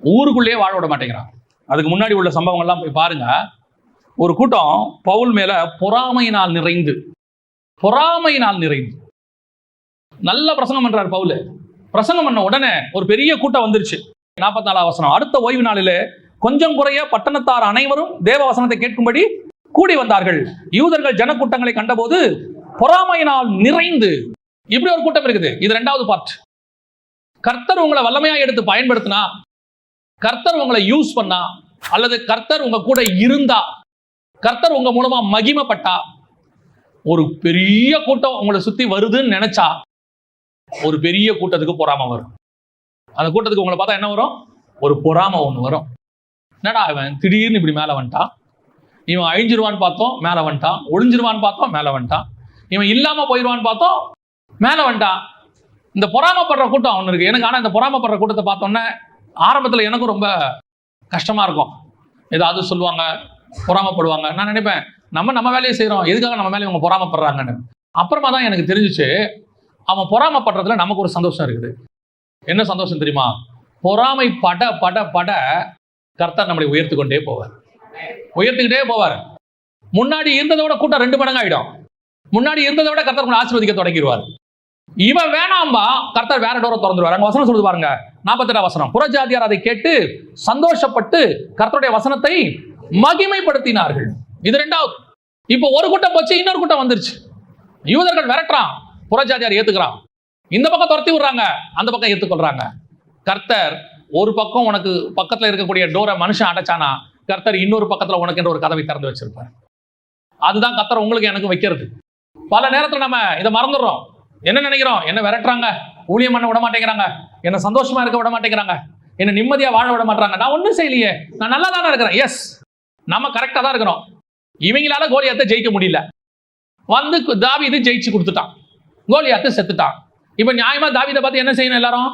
ஊருக்குள்ளேயே வாழ விட மாட்டேங்கிறான். அதுக்கு முன்னாடி உள்ள சம்பவங்கள்லாம் போய் பாருங்க. ஒரு கூட்டம் பவுல் மேல பொறாமையினால் நிறைந்து நல்ல பிரசங்கம் பண்றாரு பவுல். பிரசங்கம் பண்ண உடனே ஒரு பெரிய கூட்டம் வந்துருச்சு. 44ஆம் வசனம், அடுத்த ஓய்வு நாளிலே கொஞ்சம் குறைய பட்டணத்தார் அனைவரும் தேவ வசனத்தை கேட்கும்படி கூடி வந்தார்கள். யூதர்கள் ஜனக்கூட்டங்களை கண்டபோது பொறாமையினால் நிறைந்து, இப்படி ஒரு கூட்டம் இருக்குது. இது ரெண்டாவது பார்ட். கர்த்தர் உங்களை வல்லமையா எடுத்து பயன்படுத்தினா, கர்த்தர் உங்களை யூஸ் பண்ணா, அல்லது கர்த்தர் உங்க கூட இருந்தா, கர்த்தர் உங்க மூலமா மகிமைப்பட்டா, ஒரு பெரிய கூட்டம் உங்களை சுத்தி வருதுன்னு நினைச்சா ஒரு பெரிய கூட்டத்துக்கு பொறாமை வரும். அந்த கூட்டத்துக்கு உங்களை பார்த்தா என்ன வரும்? ஒரு பொறாமை ஒண்ணு வரும். என்னடா இவன் திடீர்னு இப்படி மேல வந்துட்டான், இவன் அழிஞ்சிருவான்னு பார்த்தோம் மேல வந்துட்டான், ஒளிஞ்சிருவான்னு பார்த்தோம் மேல வந்துட்டான், இவன் இல்லாம போயிடுவான்னு பார்த்தோம் மேல வந்துட்டான். இந்த பொறாமப்படுற கூட்டம் ஒண்ணு இருக்கு எனக்கு. ஆனா இந்த பொறாமப்படுற கூட்டத்தை பார்த்தோன்னே ஆரம்பத்துல எனக்கும் ரொம்ப கஷ்டமா இருக்கும். ஏதாவது சொல்லுவாங்க, பொறாமப்படுவாங்க. நான் நினைப்பேன், நம்ம வேலையை செய்யறோம், எதுக்காக நம்ம மேலே இவங்க பொறாமப்படுறாங்கன்னு. அப்புறமா தான் எனக்கு தெரிஞ்சிச்சு, அவன் பொறாமப்படுறதுல நமக்கு ஒரு சந்தோஷம் இருக்குது. என்ன சந்தோஷம் தெரியுமா? பொறாமை பட பட பட கர்த்தர் நம்மளை உயர்த்திக்கிட்டே போவார். முன்னாடி இருந்ததை விட கூட்டம் 2 மடங்கு ஆயிடும். முன்னாடி இருந்ததை விட கர்த்தர் உங்களை ஆசீர்வதிக்க தொடங்கிடுவார். இவன் வேணாம்பா, கர்த்தர் வேற டோரை திறந்துருவார். அங்க வசனம் சொல்லுது பாருங்க, 48ஆம் வசனம், புறஜாதியார் அதை கேட்டு சந்தோஷப்பட்டு கர்த்தருடைய வசனத்தை மகிமைப்படுத்தினார்கள். இது ரெண்டாவது. இப்போ ஒரு கூட்டம் போச்சு, இன்னொரு கூட்டம் வந்துருச்சு. யூதர்கள் விரட்டுறான், புறஜாதியார் ஏத்துக்கிறான். இந்த பக்கம் துரத்தி விடுறாங்க, அந்த பக்கம் ஏத்துக்கொள்றாங்க. கர்த்தர் ஒரு பக்கம் உனக்கு பக்கத்துல இருக்கக்கூடிய டோரை மனுஷன் அடைச்சானா, கர்த்தர் இன்னொரு பக்கத்துல உனக்கு என்ற ஒரு கதவை திறந்து வச்சிருப்பார். அதுதான் கர்த்தர் உங்களுக்கு எனக்கு வைக்கிறது. பல நேரத்துல நம்ம இதை மறந்துடுறோம். என்ன நினைக்கிறோம்? என்ன விரட்டுறாங்க, ஊழியம் பண்ண விட மாட்டேங்கிறாங்க, என்ன சந்தோஷமா இருக்க விட மாட்டேங்கிறாங்க, என்ன நிம்மதியா வாழ விட மாட்டாங்க. நான் ஒன்றும் செய்யலையே, நான் நல்லா தானே இருக்கிறேன். எஸ், நம்ம கரெக்டா தான் இருக்கிறோம். இவங்களால கோலியாத்தை ஜெயிக்க முடியல. வந்து தாவீது ஜெயிச்சு கொடுத்துட்டான், கோலியாத்தை செத்துட்டான். இப்ப நியாயமா தாவீதை பார்த்து என்ன செய்யணும்? எல்லாரும்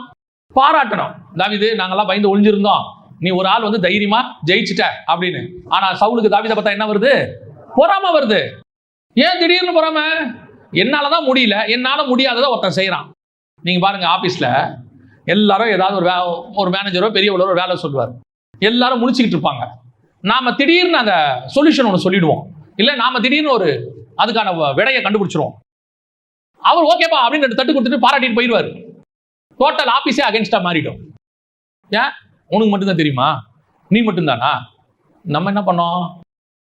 பாராட்டணும். தாவீது, நாங்கெல்லாம் பயந்து ஒளிஞ்சிருந்தோம், நீ ஒரு ஆள் வந்து தைரியமா ஜெயிச்சுட்ட அப்படின்னு. ஆனா சவுலுக்கு தாவீதை பார்த்தா என்ன வருது? பொறாமை வருது. ஏன் திடீர்னு பொறாமை? என்னாலதான் முடியல, என்னால முடியாததை ஒருத்தன் செய்யறான். நீங்க பாருங்க, ஆபீஸ்ல எல்லாரும் ஏதாவது ஒரு மேனேஜரோ பெரியவளோ ஒரு வேலை சொல்லுவார். எல்லாரும் முடிச்சுக்கிட்டு இருப்பாங்க. நாம திடீர்னு அந்த சொல்யூஷன் ஒன்று சொல்லிடுவோம், இல்ல நாம திடீர்னு ஒரு அதுக்கான விடையை கண்டுபிடிச்சிருவோம். அவர் ஓகேப்பா அப்படின்னு தட்டு கொடுத்துட்டு பாராட்டிட்டு போயிடுவார். டோட்டல் ஆபீஸே அகைன்ஸ்டா மாறிடும். ஏன்? உனக்கு மட்டும்தான் தெரியுமா? நீ மட்டும்தானா? நம்ம என்ன பண்ணோம்?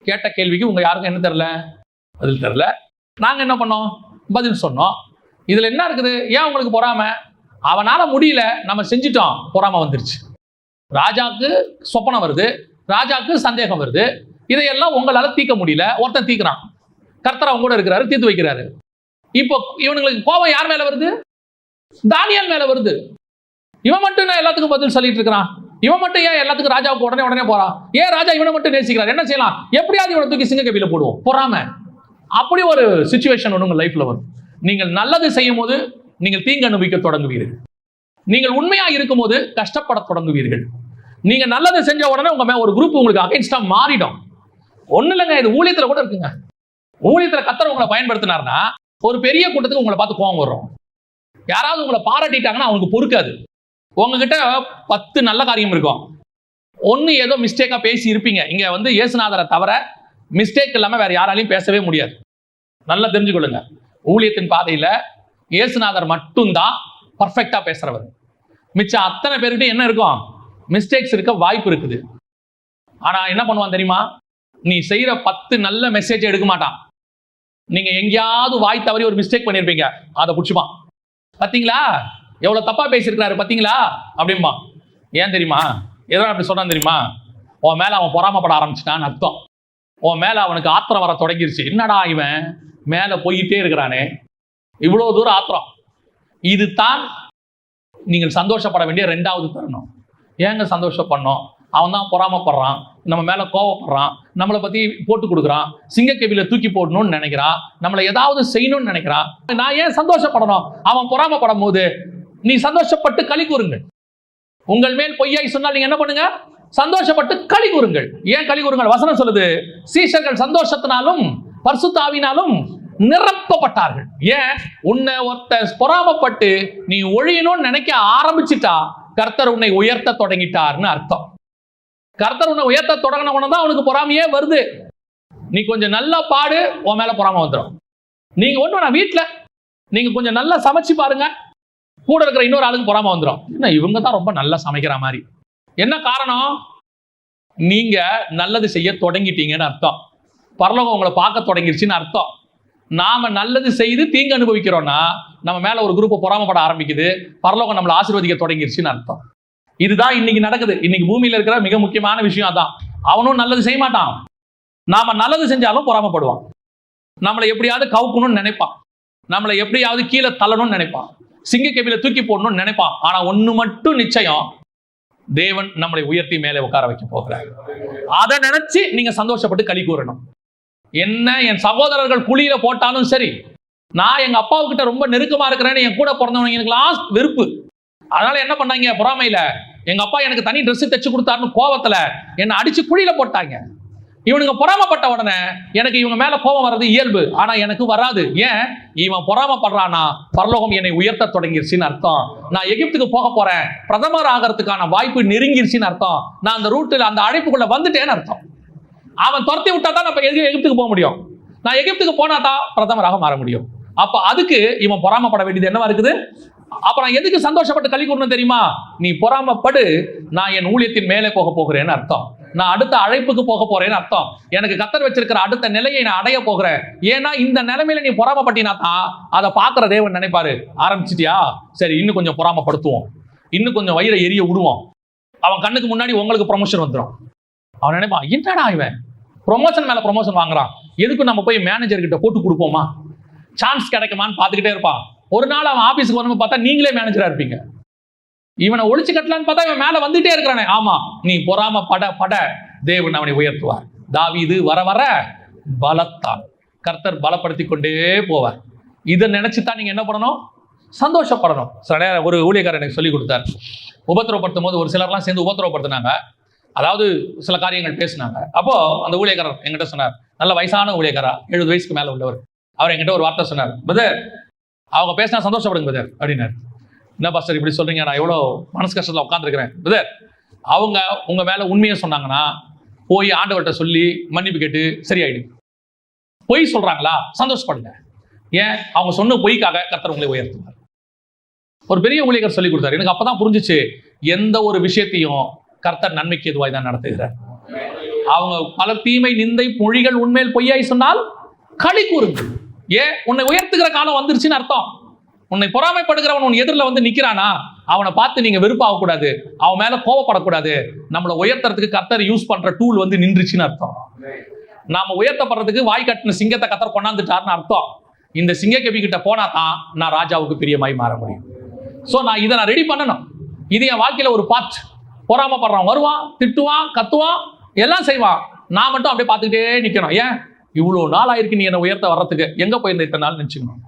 கேட்ட கேள்விக்கு உங்க யாருக்கும் என்ன தெரியல, பதில் தெரியல. நாங்க என்ன பண்ணோம்? பதில் சொன்னோம். இதுல என்ன இருக்குது? ஏன் உங்களுக்கு பொறாமை? அவனால முடியல, நம்ம செஞ்சிட்டோம், பொறாமை வந்துருச்சு. ராஜாவுக்கு சொப்பனம் வருது, ராஜாவுக்கு சந்தேகம் வருது. இதையெல்லாம் உங்களால தீர்க்க முடியல, ஒருத்தன் தீர்க்கிறான். கர்த்தர் அவங்க கூட இருக்கிறாரு, தீர்த்து வைக்கிறாரு. இப்போ இவனுங்களுக்கு கோபம் யார் மேல வருது? தானியேல் மேல வருது. இவன் மட்டும் நான் எல்லாத்துக்கும் பதில் சொல்லிட்டு இருக்கிறான், இவன் மட்டும் ஏன் எல்லாத்துக்கும் ராஜாவுக்கு உடனே போறான்? ஏன் ராஜா இவனை மட்டும் நேசிக்கிறார்? என்ன செய்யலாம்? எப்படியாவது இவனை தூக்கி சிங்க கபில போடுவோம். பொறாமை. அப்படி ஒரு சிச்சுவேஷன் ஒன்று உங்க லைஃப்ல வரும். நீங்கள் நல்லது செய்யும் போது நீங்கள் தீங்கு அனுபவிக்க தொடங்குவீர்கள். நீங்கள் உண்மையா இருக்கும் போது கஷ்டப்பட தொடங்குவீர்கள். நீங்க நல்லதை செஞ்ச உடனே உங்க ஒரு குரூப் உங்களுக்கு அகைன்ஸ்டா மாறிடும். ஒண்ணு இல்லைங்க, இது ஊழியத்துல கூட இருக்குங்க. ஊழியத்துல கர்த்தர் உங்களை பயன்படுத்தினார்னா ஒரு பெரிய கூட்டத்துக்கு உங்களை பார்த்து கோவம் வரும். யாராவது உங்களை பாராட்டிட்டாங்கன்னா அவங்களுக்கு பொறுக்காது. உங்ககிட்ட 10 நல்ல காரியம் இருக்கும், ஒன்னு ஏதோ மிஸ்டேக்கா பேசி இருப்பீங்க. இங்க வந்து இயேசுநாதரை தவிர மிஸ்டேக் இல்லாம வேற யாராலையும் பேசவே முடியாது. நல்லா தெரிஞ்சுக்கொள்ளுங்க. ஊழியத்தின் பாதையில இயேசுநாதர் மட்டும்தான் பர்ஃபெக்டா பேசுறவர். மிச்சம் அத்தனை பேர்கிட்ட என்ன இருக்கும்? மிஸ்டேக்ஸ் இருக்க வாய்ப்பு இருக்குது. ஆனா என்ன பண்ணுவான் தெரியுமா? நீ செய்யற 10 நல்ல மெசேஜ் எடுக்க மாட்டான். நீங்க எங்கேயாவது வாய் தவறி ஒரு மிஸ்டேக் பண்ணிருப்பீங்க, அதை புடிச்சுப்பான். பாத்தீங்களா எவ்வளவு தப்பா பேசியிருக்காரு பாத்தீங்களா அப்படிம்பா. ஏன் தெரியுமா? எதனா அப்படி சொன்னான் தெரியுமா? உன் மேல அவன் பொறாமப்பட ஆரம்பிச்சிட்டான்னு அர்த்தம். உன் மேல அவனுக்கு ஆத்திரம் வர தொடங்கிருச்சு. என்னடா இவன் மேல போயிட்டே இருக்கிறானே, இவ்வளவு தூரம் ஆத்திரம். இதுதான் நீங்கள் சந்தோஷப்பட வேண்டிய 2வது தருணம். ஏங்க சந்தோஷப்படணும்? அவன் தான் பொறாமப்படுறான், நம்ம மேல கோவப்படுறான், நம்மளை பத்தி போட்டு கொடுக்குறான், சிங்கக்கவியில தூக்கி போடணும்னு நினைக்கிறான், நம்மளை ஏதாவது செய்யணும்னு நினைக்கிறான். நான் ஏன் சந்தோஷப்படணும்? அவன் பொறாமப்படும் போது நீ சந்தோஷப்பட்டு களி கூறுங்கள். உங்கள் மேல் பொய்யாய் சொன்னால் நீங்க என்ன பண்ணுங்க? சந்தோஷப்பட்டு களி கூறுங்கள். ஏன் களி கூறுங்கள்? வசனம் சொல்லுது, சீஷர்கள் சந்தோஷத்தினாலும் பரிசுத்த ஆவியினாலும் நிரப்பப்பட்டார்கள். ஏன்? உன்னை ஒருத்த பொறாமப்பட்டு நீ ஒழியணும்னு நினைக்க ஆரம்பிச்சுட்டா கர்த்தர் உன்னை உயர்த்த தொடங்கிட்டார்னு அர்த்தம். கர்த்தர் உன்னை உயர்த்த தொடங்கின தான் அவனுக்கு பொறாமையே வருது. நீ கொஞ்சம் நல்லா பாடு, உன் மேல பொறாமை வந்துடும். நீங்க ஒண்ணு வீட்டுல நீங்க கொஞ்சம் நல்லா சமைச்சு பாருங்க, கூட இருக்கிற இன்னொரு ஆளுக்கு பொறாமை வந்துடும். என்ன இவங்க தான் ரொம்ப நல்லா சமைக்கிற மாதிரி. என்ன காரணம்? நீங்க நல்லது செய்ய தொடங்கிட்டீங்கன்னு அர்த்தம். பரலோகம் உங்களை பார்க்க தொடங்கிருச்சுன்னு அர்த்தம். நாம நல்லது செய்து தீங்கு அனுபவிக்கிறோம்னா நம்ம மேல ஒரு குரூப் பொறாமப்பட ஆரம்பிக்குது, பரலோகம் நம்மளை ஆசீர்வதிக்க தொடங்கிருச்சுன்னு அர்த்தம். இதுதான் இன்னைக்கு நடக்குது. இன்னைக்கு பூமியில இருக்கிற மிக முக்கியமான விஷயம் அதான். அவனும் நல்லது செய்ய மாட்டான், நாம நல்லது செஞ்சாலும் பொறாமப்படுவான். நம்மளை எப்படியாவது கவுக்கணும்னு நினைப்பான், நம்மளை எப்படியாவது கீழே தள்ளணும்னு நினைப்பான், சிங்கக்கவியில தூக்கி போடணும்னு நினைப்பான். ஆனா ஒண்ணு மட்டும் நிச்சயம், தேவன் நம்மளை உயர்த்தி மேலே உட்கார வைக்க போகிறார். அதை நினைச்சு நீங்க சந்தோஷப்பட்டு களி கூறணும். என்ன என் சகோதரர்கள் குழியில போட்டாலும் சரி, நான் எங்க அப்பாவுக்கிட்ட ரொம்ப நெருக்கமா இருக்கிறேன்னு என் கூட பிறந்தவங்க எனக்கு லாஸ்ட் வெறுப்பு. அதனால என்ன பண்ணாங்க? பொறாமையில எங்க அப்பா எனக்கு தனி ட்ரெஸ் தைச்சு கொடுத்தாருன்னு கோவத்துல என்ன அடிச்சு குழியில போட்டாங்க. இவனுங்க பொறாமப்பட்ட உடனே எனக்கு இவங்க மேல கோபம் வர்றது இயல்பு, ஆனா எனக்கு வராது. ஏன்? இவன் பொறாமப்படுறானா பரலோகம் என்னை உயர்த்த தொடங்கிருச்சுன்னு அர்த்தம். நான் எகிப்துக்கு போக போறேன், பிரதமர் ஆகிறதுக்கான வாய்ப்பு நெருங்கிருச்சுன்னு அர்த்தம். நான் அந்த ரூட்டில் அந்த அழைப்புக்குள்ள வந்துட்டேன்னு அர்த்தம். அவன் துரத்தி விட்டா தான் நான் எகிப்துக்கு போக முடியும். நான் எகிப்துக்கு போனா தான் பிரதமராக மாற முடியும். அப்ப அதுக்கு இவன் பொறாமப்பட வேண்டியது என்னவா இருக்குது? அப்ப நான் எதுக்கு சந்தோஷப்பட்டு களி கூறணும் தெரியுமா? நீ பொறாமப்படு, நான் என் ஊழியத்தின் மேலே போக போகிறேன்னு அர்த்தம். நான் அடுத்த அழைப்புக்கு போக போறேன்னு அர்த்தம். எனக்கு கர்த்தர் வச்சிருக்கிற அடுத்த நிலையை நான் அடைய போகிறேன். ஏன்னா இந்த நிலைமையில நீ பொறாமப்பட்டினா தான் அதை பார்க்கிற தேவன் நினைப்பாரு, ஆரம்பிச்சிட்டியா, சரி இன்னும் கொஞ்சம் பொறாமப்படுத்துவோம், இன்னும் கொஞ்சம் வயிறை எரிய விடுவோம். அவன் கண்ணுக்கு முன்னாடி உங்களுக்கு ப்ரொமோஷன் வந்துடும். அவன் நினைப்பான், என்னடா இவன் ப்ரொமோஷன் மேல ப்ரொமோஷன் வாங்குறான், எதுக்கு நம்ம போய் மேனேஜர் கிட்ட போட்டு கொடுப்போமா, சான்ஸ் கிடைக்குமான்னு பார்த்துக்கிட்டே இருப்பான். ஒரு நாள் அவன் ஆபீஸ்க்கு வந்து பார்த்தா நீங்களே மேனேஜரா இருப்பீங்க. இவனை ஒழிச்சு கட்டலான்னு பார்த்தா இவன் மேல வந்துட்டே இருக்கிறானே. ஆமா, நீ பொறாம பட பட தேவன் அவனை உயர்த்துவார். தாவீது வர வர பலத்தான் கர்த்தர் பலப்படுத்தி கொண்டே போவார். இதை நினைச்சுதான் நீங்க என்ன பண்ணணும்? சந்தோஷப்படணும். சில நேரம் ஒரு ஊழியக்காரர் எனக்கு சொல்லி கொடுத்தார். உபத்திரவப்படுத்தும் போது ஒரு சிலர்லாம் சேர்ந்து உபத்திரவப்படுத்தினாங்க. அதாவது சில காரியங்கள் பேசினாங்க. அப்போ அந்த ஊழியக்காரர் என்கிட்ட சொன்னார், நல்ல வயசான ஊழியக்காரா, 70 வயசுக்கு மேல உள்ளவர். அவர் என்கிட்ட ஒரு வார்த்தை சொன்னார், பிரதர் அவங்க பேசினா சந்தோஷப்படுங்க பிரதர் அப்படின்னாரு. என்ன பாஸ்டர் இப்படி சொல்றீங்க, நான் எவ்வளோ மனசு கஷ்டத்தில் உட்காந்துருக்கிறேன். பிரதர் அவங்க உங்க மேல உண்மையை சொன்னாங்கன்னா போய் ஆண்டவர்கிட்ட சொல்லி மன்னிப்பு கேட்டு சரியாயிடுங்க. பொய் சொல்றாங்களா, சந்தோஷப்படுங்க. ஏன்? அவங்க சொன்ன பொய்க்காக கர்த்தர் உங்களை உயர்த்துவார். ஒரு பெரிய ஊழியர் சொல்லி கொடுத்தாரு. எனக்கு அப்பதான் புரிஞ்சிச்சு, எந்த ஒரு விஷயத்தையும் கர்த்தர் நன்மைக்கு எதுவாய் தான் நடத்துகிறார். அவங்க பல தீமை நிந்தை மொழிகள் உண்மையில் பொய்யாய் சொன்னால் களி கூறுங்கள். ஏன்? உன்னை உயர்த்துகிற காலம் வந்துருச்சுன்னு அர்த்தம். உன்னை பொறாமைப்படுகிறவன் உன் எதிரில் வந்து நிக்கிறானா, அவனை பார்த்து நீங்க வெறுப்பாக கூடாது, அவன் மேல கோவப்படக்கூடாது. நம்மளை உயர்த்துறதுக்கு கர்த்தர் யூஸ் பண்ற டூல் வந்து நின்றுச்சுன்னு அர்த்தம். நாம உயர்த்தப்படுறதுக்கு வாய் கட்டின சிங்கத்தை கர்த்தர் கொண்டாந்துட்டாருன்னு அர்த்தம். இந்த சிங்கக்கவி கிட்ட போனா தான் நான் ராஜாவுக்கு பிரியமாய் மாற முடியும். சோ இதை நான் ரெடி பண்ணணும். இது என் வாழ்க்கையில ஒரு பார்ட். பொறாமப்படுறான் வருவான், திட்டுவான், கத்துவான், எல்லாம் செய்வான். நான் மட்டும் அப்படியே பார்த்துக்கிட்டே நிக்கணும். ஏன்? இவ்வளோ நாள் ஆயிருக்கு நீ என்னை உயர்த்த வர்றதுக்கு, எங்க போயிருந்த இத்தனை நாள் நினைச்சுக்கணும்.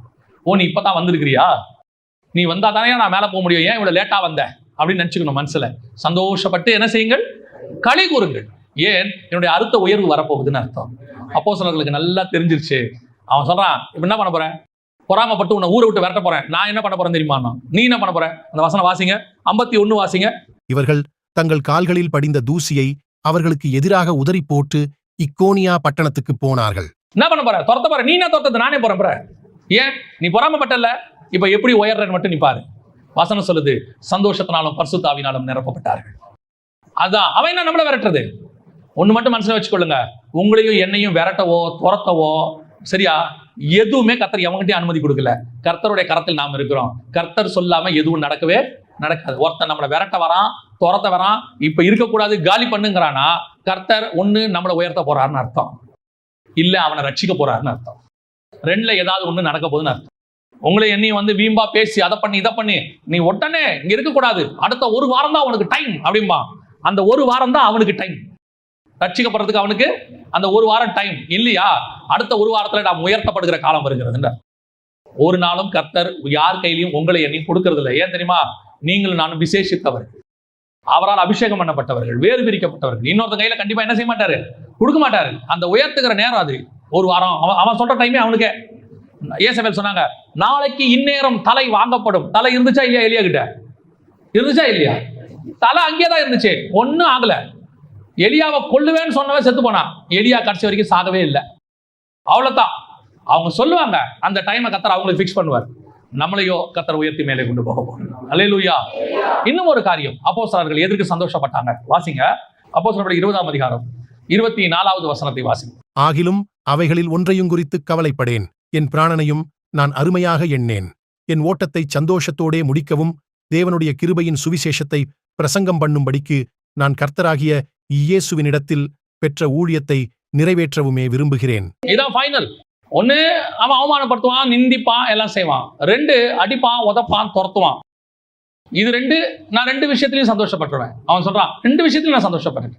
ஓ நீ இப்பதான் வந்திருக்கிறியா, நீ வந்தா தானே நான் மேல போக முடியும், ஏன் இவ்வளவு லேட்டா வந்த அப்படின்னு நினைச்சுக்கணும். மனசுல சந்தோஷப்பட்டு என்ன செய்யுங்கள்? களி கூறுங்கள். ஏன்? என்னுடைய அடுத்த உயர்வு வரப்போகுதுன்னு அர்த்தம். அப்போஸ்தலர்களுக்கு நல்லா தெரிஞ்சிருச்சு. அவன் சொல்றான், இப்ப என்ன பண்ண போறேன்? பொறாமப்பட்டு உன்னை ஊரை விட்டு விரட்ட போறேன். நான் என்ன பண்ண போறேன் தெரியுமா? நீ என்ன பண்ண போற? அந்த வசனம் வாசிங்க, 51 வாசிங்க. இவர்கள் தங்கள் கால்களில் படிந்த தூசியை அவர்களுக்கு எதிராக உதறி போட்டு இக்கோனியா பட்டணத்துக்கு போனார்கள். என்ன பண்ண போற? துரத்த போற? நீ என்ன துரத்தது? நானே போறேன். ஏன்? நீ பொறாமப்பட்டல, இப்ப எப்படி உயர்றன்னு மட்டும் நீ பாரு. வசனம் சொல்லுது, சந்தோஷத்தினாலும் பரிசுத்த ஆவியினாலும் நிரப்பப்பட்டார்கள். அதான் அவன் என்ன நம்மள விரட்டுறது. ஒண்ணு மட்டும் மனசுல வச்சுக்கொள்ளுங்க, உங்களையும் என்னையும் விரட்டவோ துரத்தவோ சரியா எதுவுமே கர்த்தர் எவங்கிட்டயும் அனுமதி கொடுக்கல. கர்த்தருடைய கரத்தில் நாம் இருக்கிறோம். கர்த்தர் சொல்லாம எதுவும் நடக்கவே நடக்காது. ஒருத்தன் நம்மளை விரட்ட வரான், துரத்த வரான், இப்ப இருக்கக்கூடாது காலி பண்ணுங்கிறானா, கர்த்தர் ஒண்ணு நம்மளை உயர்த்த போறாருன்னு அர்த்தம், இல்ல அவனை ரட்சிக்க போறாருன்னு அர்த்தம். ரெண்டுல ஏதாவது ஒண்ணு நடக்க போகுதுன்னு அர்த்தம். உங்களை என்னையும் வீம்பா பேசி அதை பண்ணி இதை பண்ணி நீ உடனே இங்க இருக்கக்கூடாது, அடுத்த ஒரு வாரம் தான் அவனுக்கு டைம் அப்படின்பா. அந்த ஒரு வாரம் தான் அவனுக்கு டைம் ரட்சிக்கப்படுறதுக்கு. அவனுக்கு அந்த ஒரு வாரம் டைம் இல்லையா, அடுத்த ஒரு வாரத்துல நாம் உயர்த்தப்படுகிற காலம் வருகிறது. ஒரு நாளும் கர்த்தர் யார் கையிலையும் உங்களை எண்ணியும் கொடுக்கறது இல்லை. ஏன் தெரியுமா? நீங்களும் நானும் விசேஷித்தவர்கள், அவரால் அபிஷேகம் பண்ணப்பட்டவர்கள், வேறு பிரிக்கப்பட்டவர்கள். இன்னொருத்த கையில கண்டிப்பா என்ன செய்ய மாட்டாரு, கொடுக்க மாட்டாரு. அந்த உயர்த்துகிற நேரம் அது ஒரு வாரம். அவன் சொல்ற டைமே அவனுக்கு. ஏசபேல் சொன்னாங்க, நாளைக்கு இந்நேரம் தலை வாங்கப்படும். தலை இருந்துச்சா இல்லையா? எலியா கிட்ட இருந்துச்சா இல்லையா? தலை அங்கேதான் இருந்துச்சு, ஒன்னும் ஆகல. எலியாவை கொல்லுவேன்னு சொன்னவன் செத்து போனான். எலியா கடைசி வரைக்கும் சாகவே இல்லை. அவ்வளவுதான். அவங்க சொல்லுவாங்க, அந்த டைமை கர்த்தர் அவங்களுக்கு ஃபிக்ஸ் பண்ணுவார். நம்மளையோ கர்த்தர் உயர்த்தி மேலே கொண்டு போக போறார். அல்லேலூயா. இன்னும் ஒரு காரியம், அப்போஸ்தலர்கள் எதற்கு சந்தோஷப்பட்டாங்க வாசிங்க. அப்போஸ்தலர்கள் 20ஆம் அதிகாரம் 24வது வசனத்தை வாசிங்க. ஆகிலும் அவைகளில் ஒன்றையும் குறித்து கவலைப்படேன், என் பிராணனையும் நான் அருமையாக எண்ணேன். என் ஓட்டத்தை சந்தோஷத்தோடே முடிக்கவும் தேவனுடைய கிருபையின் சுவிசேஷத்தை பிரசங்கம் பண்ணும்படிக்கு நான் கர்த்தராகிய இயேசுவினிடத்தில் பெற்ற ஊழியத்தை நிறைவேற்றவுமே விரும்புகிறேன். இதான் ஃபைனல். ஒண்ணு அவன் அவமானப்படுத்துவான், நிந்திப்பான், எல்லாம் செய்வான். 2 அடிப்பான், உதப்பான், துரத்துவான். இது 2 நான் 2 விஷயத்திலையும் சந்தோஷப்பட்டுருவேன். அவன் சொல்றான், 2 விஷயத்திலும் நான் சந்தோஷப்படுறேன்.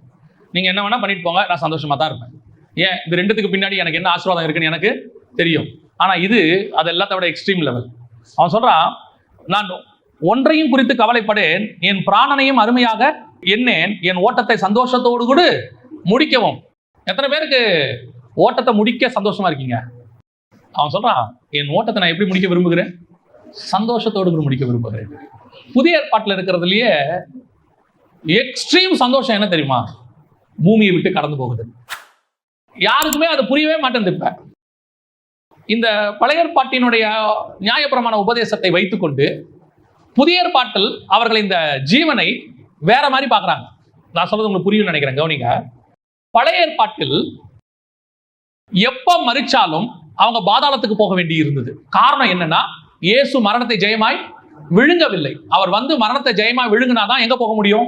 நீங்க என்ன வேணா பண்ணிட்டு போங்க, நான் சந்தோஷமா தான் இருப்பேன். ஏன், இது 2த்துக்கு பின்னாடி எனக்கு என்ன ஆசீர்வாதம் இருக்குன்னு எனக்கு தெரியும். ஆனா இது அது எல்லாத்த விட எக்ஸ்ட்ரீம் லெவல். அவன் சொல்றான், நான் ஒன்றையும் குறித்து கவலைப்படேன், என் பிராணனையும் அருமையாக எண்ணேன், என் ஓட்டத்தை சந்தோஷத்தோடு கூட முடிக்கவும். எத்தனை பேருக்கு ஓட்டத்தை முடிக்க சந்தோஷமா இருக்கீங்க? அவன் சொல்றான், என் ஓட்டத்தை நான் எப்படி முடிக்க விரும்புகிறேன்? சந்தோஷத்தோடு கூட முடிக்க விரும்புகிறேன். புதிய ஏற்பாட்டில் இருக்கிறதுலயே எக்ஸ்ட்ரீம் சந்தோஷம் என்ன தெரியுமா? பூமியை விட்டு கடந்து போகுது. யாருக்குமே அது புரியவே மாட்டேங்குது. இப்ப இந்த பழைய ஏற்பாட்டினுடைய நியாயப்பிரமாண உபதேசத்தை வைத்துக்கொண்டு புதிய ஏற்பாட்டில் அவர்கள் இந்த ஜீவனை வேற மாதிரி பார்க்கறாங்க. நான் சொல்றது உங்களுக்கு புரியும் நினைக்கிறேன், கவனிங்க. பழைய ஏற்பாட்டில் எப்ப மரிச்சாலும் அவங்க பாதாளத்துக்கு போக வேண்டி இருந்தது. காரணம் என்னன்னா, இயேசு மரணத்தை ஜெயமாய் விழுங்கவில்லை. அவர் மரணத்தை ஜெயமாய் விழுங்கினாதான் எங்க போக முடியும்?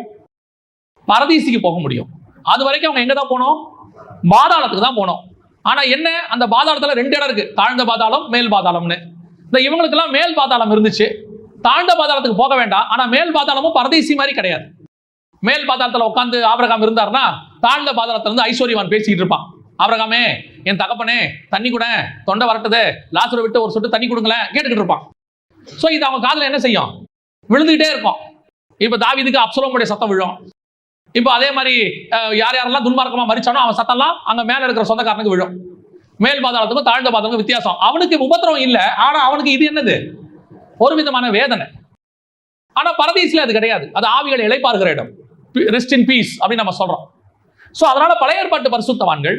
பரதீசிக்கு போக முடியும். அது வரைக்கும் அவங்க எங்க தான் போனோம்? பாதாளத்துக்கு தான் போனோம். ஆனா என்ன, அந்த பாதாளத்துல 2 இடம் இருக்கு, தாழ்ந்த பாதாளம், மேல் பாதாளம்னு. இந்த இவங்களுக்கு எல்லாம் மேல் பாதாளம் இருந்துச்சு. தாழ்ந்த பாதாளத்துக்கு போக வேண்டாம். ஆனா மேல் பாதாளமும் பரதேசி மாதிரி கிடையாது. மேல் பாதாளத்துல உட்கார்ந்து ஆபிரகாம் இருந்தாருன்னா, தாழ்ந்த பாதாளத்துல இருந்து ஐஸ்வர்யவான் பேசிக்கிட்டு இருப்பான். ஆபிரகாமே, என் தகப்பனே தண்ணி கூட, தொண்டை வரட்டுது, லாசரை விட்டு ஒரு சொட்டு தண்ணி கொடுங்களேன் கேட்டுக்கிட்டு இருப்பான். சோ இது அவங்க காதுல என்ன செய்யும்? விழுந்துகிட்டே இருக்கும். இப்ப தாவீதுக்கு அப்சலோமுடைய சத்தம் விழும். இப்போ அதே மாதிரி யார் யாரெல்லாம் துன்மார்க்கமா மரிச்சானோ அவன் சத்தம்லாம் அங்க மேல இருக்கிற சொந்தக்காரனுக்கு விழும். மேல் பாதாளத்துக்கும் தாழ்ந்த பாதாளத்துக்கும் வித்தியாசம். அவனுக்கு உபத்திரவம் இல்லை, ஆனா அவனுக்கு இது என்னது? ஒரு விதமான வேதனை. ஆனா பரதீசில அது கிடையாது. அது ஆவிகள் இளைப்பாறுகிற இடம், ரெஸ்ட் இன் பீஸ் அப்படின்னு நம்ம சொல்றோம். சோ அதனால பழைய ஏற்பாட்டு பரிசுத்தவான்கள்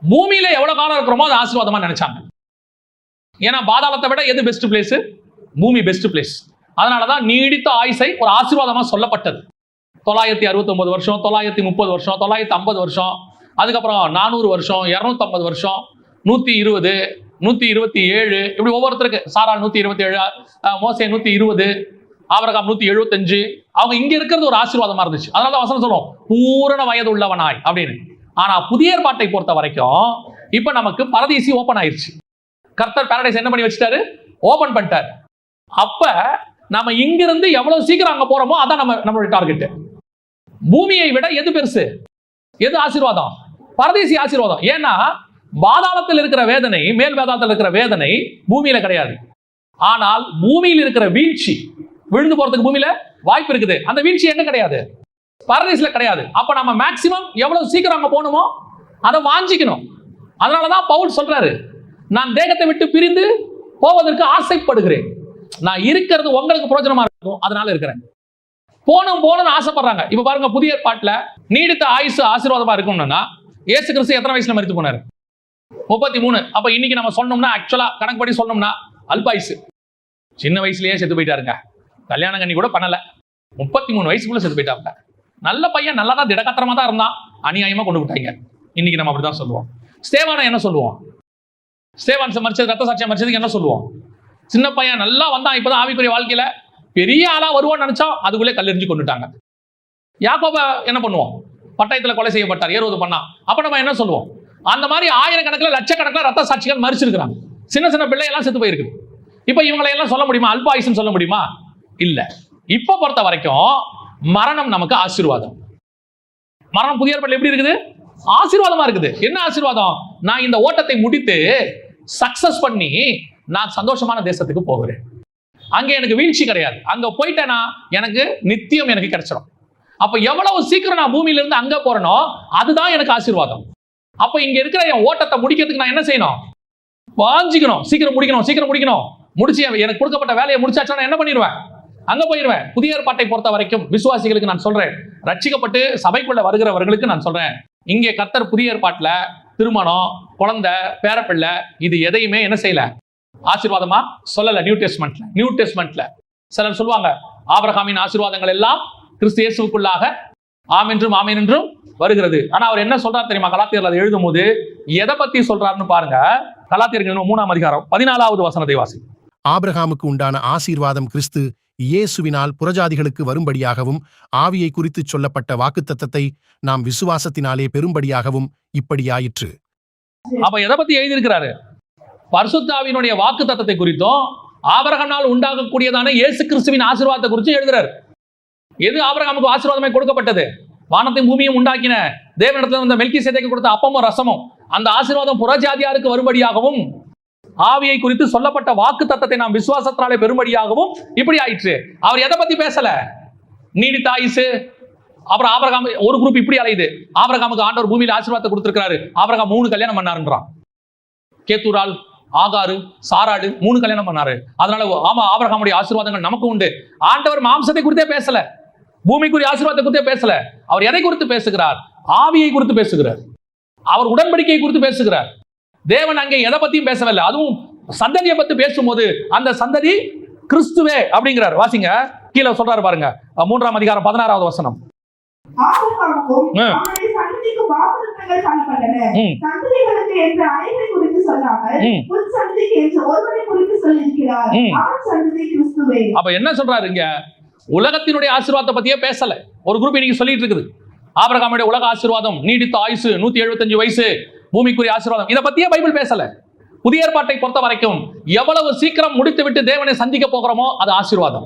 பூமியில எவ்வளவு காலம் இருக்கிறோமோ அது ஆசீர்வாதமா நினைச்சாங்க. ஏன்னா பாதாளத்தை விட எது பெஸ்ட் பிளேஸ்? பூமி பெஸ்ட் பிளேஸ். அதனாலதான் நீடித்த ஆயுசை ஒரு ஆசீர்வாதமா சொல்லப்பட்டது. 969 வருஷம், 930 வருஷம், 950 வருஷம், அதுக்கப்புறம் 400 வருஷம், 250 வருஷம், 120, 127, இப்படி ஒவ்வொருத்தருக்கு. சாரா 127, மோசே 120, ஆபிரகாம் 175. அவங்க இங்க இருக்கிறது ஒரு ஆசீர்வாதமா இருந்துச்சு. அதனால வசனம் சொல்லுவோம், பூரண வயது உள்ளவனாய் அப்படின்னு. ஆனா புதிய ஏற்பாட்டை பொறுத்த வரைக்கும் இப்ப நமக்கு பரதீசி ஓபன் ஆயிருச்சு. கர்த்தர் பாரடைஸ் என்ன பண்ணி வச்சுட்டாரு? ஓபன் பண்ணிட்டாரு. அப்ப நம்ம இங்கிருந்து எவ்வளவு சீக்கிரம் அங்க போறோமோ அதான் நம்மளுடைய டார்கெட். பூமியை விட எது பெருசு? எது ஆசீர்வாதம்? பரதேசி ஆசீர்வாதம். ஏன்னா பாதாளத்தில் இருக்கிற வேதனை, மேல் பாதாளத்தில் இருக்கிற வேதனை பூமியில கிடையாது. ஆனால் பூமியில் இருக்கிற வீழ்ச்சி, விழுந்து போறதுக்கு பூமியில வாய்ப்பு இருக்குது. அந்த வீழ்ச்சி எங்க கிடையாது? பரதேசில கிடையாது. அப்ப நம்ம மேக்சிமம் எவ்வளவு சீக்கிரம் அங்க போகணுமோ அதை வாஞ்சிக்கணும். அதனாலதான் பவுல் சொல்றாரு, நான் தேகத்தை விட்டு பிரிந்து போவதற்கு ஆசைப்படுகிறேன். நான் இருக்கிறது உங்களுக்கு பிரயோஜனமா இருக்கும், அதனால இருக்கிறேன். போகணும்னு ஆசைப்படுறாங்க. இப்ப பாருங்க, புதிய ஏற்பாட்டுல நீடித்த ஆயுசு ஆசீர்வாதமா இருக்கணும்னா இயேசு கிறிஸ்து எத்தனை வயசுல மரித்து போனாரு? 33. அப்ப இன்னைக்கு நம்ம சொன்னோம்னா, ஆக்சுவலா கணக்கு படி சொன்னோம்னா அல்பாயுசு. சின்ன வயசுலயே செத்து போயிட்டாருங்க. கல்யாணம் கண்ணி கூட பண்ணல, 33 வயசுக்குள்ள செத்து போயிட்டாங்க. நல்ல பையன், நல்லா தான் திடகத்திரமா தான் இருந்தான், அநியாயமா கொண்டு விட்டாங்க. இன்னைக்கு நம்ம அப்படிதான் சொல்லுவோம். ஸ்தேவானை என்ன சொல்லுவோம்? ஸ்தேவான் மரிச்சது, ரத்த சாட்சியம் மரிச்சதுக்கு என்ன சொல்லுவோம்? சின்ன பையன் நல்லா வந்தான், இப்பதான் ஆவிக்குரிய வாழ்க்கையில பெரிய ஆளா வருவான்னு நினைச்சா அதுக்குள்ளே கல்லெறிஞ்சு கொண்டுட்டாங்க. யாக்கோப என்ன பண்ணுவோம்? பட்டயத்துல கொலை செய்யப்பட்டார், ஏரோது பண்ணா. அப்ப நம்ம என்ன சொல்லுவோம்? அந்த மாதிரி ஆயிரக்கணக்கில் லட்சக்கணக்கில் ரத்த சாட்சிகள் மரிச்சிருக்கிறாங்க. சின்ன சின்ன பிள்ளையெல்லாம் செத்து போயிருக்கு. இப்ப இவங்களை எல்லாம் சொல்ல முடியுமா? அல்பாயுசுன்னு சொல்ல முடியுமா? இல்ல. இப்ப பொறுத்த வரைக்கும் மரணம் நமக்கு ஆசீர்வாதம். மரணம் புதிய ஏற்பாட்டில் எப்படி இருக்குது? ஆசீர்வாதமா இருக்குது. என்ன ஆசீர்வாதம்? நான் இந்த ஓட்டத்தை முடித்து சக்சஸ் பண்ணி நான் சந்தோஷமான தேசத்துக்கு போகிறேன். அங்க எனக்கு வீழ்ச்சி கிடையாது. அங்க போயிட்டேன்னா எனக்கு நித்தியம் எனக்கு கிடைச்சிடும். அப்ப எவ்வளவு சீக்கிரம் நான் பூமியில இருந்து அங்க போறனோ அதுதான் எனக்கு ஆசீர்வாதம். அப்ப இங்க இருக்கிற என் ஓட்டத்தை முடிக்கிறதுக்கு நான் என்ன செய்யணும்? வாஞ்சிக்கணும், சீக்கிரம் முடிக்கணும், சீக்கிரம் முடிக்கணும். முடிச்சு எனக்கு கொடுக்கப்பட்ட வேலையை முடிச்சாச்சுன்னா என்ன பண்ணிடுவேன்? அங்க போயிடுவேன். புதிய ஏற்பாட்டை பொறுத்த வரைக்கும் விசுவாசிகளுக்கு நான் சொல்றேன், ரட்சிக்கப்பட்டு சபைக்குள்ள வருகிறவர்களுக்கு நான் சொல்றேன், இங்கே கர்த்தர் புதிய ஏற்பாட்டுல திருமணம், குழந்தை, பேரப்பிள்ளை இது எதையுமே என்ன செய்யல? ஆசீர்வாதமா சொல்லல. நியூ டெஸ்ட்மெண்ட்ல சிலர் சொல்லுவாங்க, ஆபிரகாமின் ஆசீர்வாதங்கள் எல்லாம் கிறிஸ்து இயேசுவுக்குள்ளாக ஆம் என்றும் ஆமென் என்றும் வருகிறது. ஆனா அவர் என்ன சொல்றாரு தெரியுமா? கலாத்தியர்ல அதை எழுதும் போது எதை பத்தி சொல்றாருன்னு பாருங்க. கலாத்தியர்கள் 3ஆம் அதிகாரம் 14வது வசனத்தை வாசி. ஆபிரகாமுக்கு உண்டான ஆசீர்வாதம் கிறிஸ்து இயேசுவினால் புறஜாதிகளுக்கு வரும்படியாகவும் ஆவியை குறித்து சொல்லப்பட்ட வாக்குத்தத்தத்தை நாம் விசுவாசத்தினாலே பெறும்படியாகவும் இப்படியாயிற்று. அப்ப எதை பத்தி எழுதியிருக்கிறாரு? பரிசுத்த ஆவியினுடைய வாக்குத்தத்தத்தை குறித்தும் ஆபிரகாமால் உண்டாகக்கூடியதான இயேசு கிறிஸ்துவின் ஆசீர்வாதத்தை குறித்து எழுதுறாரு. எது ஆபிரகாமுக்கு ஆசீர்வாதமாய் கொடுக்கப்பட்டது? வானத்தையும் பூமியும் உண்டாக்கின தேவனிடத்துல வந்த மெல்கிசேதேக்கு கொடுத்த அப்பமும் ரசமும். அந்த ஆசீர்வாதம் புறஜாதியாருக்கு வரும்படியாகவும் ஆவியை குறித்து சொல்லப்பட்ட வாக்கு தத்தத்தை நாம் விசுவாசத்தினாலே பெறும்படியாகவும் இப்படி ஆயிற்று. அவர் எதை பத்தி பேசல? நீடித்த ஆயுசு. அப்புறம் ஆபிரகாம் ஒரு குரூப் இப்படி அலையுது, ஆபிரகாமுக்கு ஆண்டவர் பூமியில ஆசீர்வாதத்தை கொடுத்திருக்கிறாரு, ஆபிரகாம் 3 கல்யாணம் பண்ணாருன்றான். கேத்தூரால், ஆகாரு, சாராடு 3 கல்யாணம் பண்ணாரு. அதனால ஆமா ஆபிரகாமுடைய ஆசீர்வாதங்கள் நமக்கு உண்டு. ஆண்டவர் மாம்சத்தை குறித்தே பேசல, பூமிக்குரிய ஆசீர்வாதத்தை குறித்தே பேசல. அவர் எதை குறித்து பேசுகிறார்? ஆவியை குறித்து பேசுகிறார். அவர் உடன்படிக்கையை குறித்து பேசுகிறார். தேவன் அங்கே எதை பத்தியும் பேசவில்லை. அதுவும் சந்ததியை பத்தி பேசும்போது அந்த சந்ததி கிறிஸ்துவே அப்படிங்கிறார். வாசிங்க, கீழே சொல்றாரு பாருங்க, 3ஆம் அதிகாரம் 16வது வசனம். அப்ப என்ன சொல்றாரு இங்க? உலகத்தினுடைய ஆசீர்வாதத்தை பத்தியே பேசல. ஒரு குரூப் இன்னைக்கு சொல்லிட்டு இருக்குது, ஆபிரகாமுடைய உலக ஆசீர்வாதம், நீடித்த ஆயுசு, 175 வயசு, பூமிக்குரிய ஆசீர்வாதம், இதை பத்தியே பைபிள் பேசல. புதிய ஏற்பாட்டை பொறுத்த வரைக்கும் எவ்வளவு சீக்கிரம் முடித்து விட்டு தேவனை சந்திக்க போகிறோமோ அது ஆசீர்வாதம்.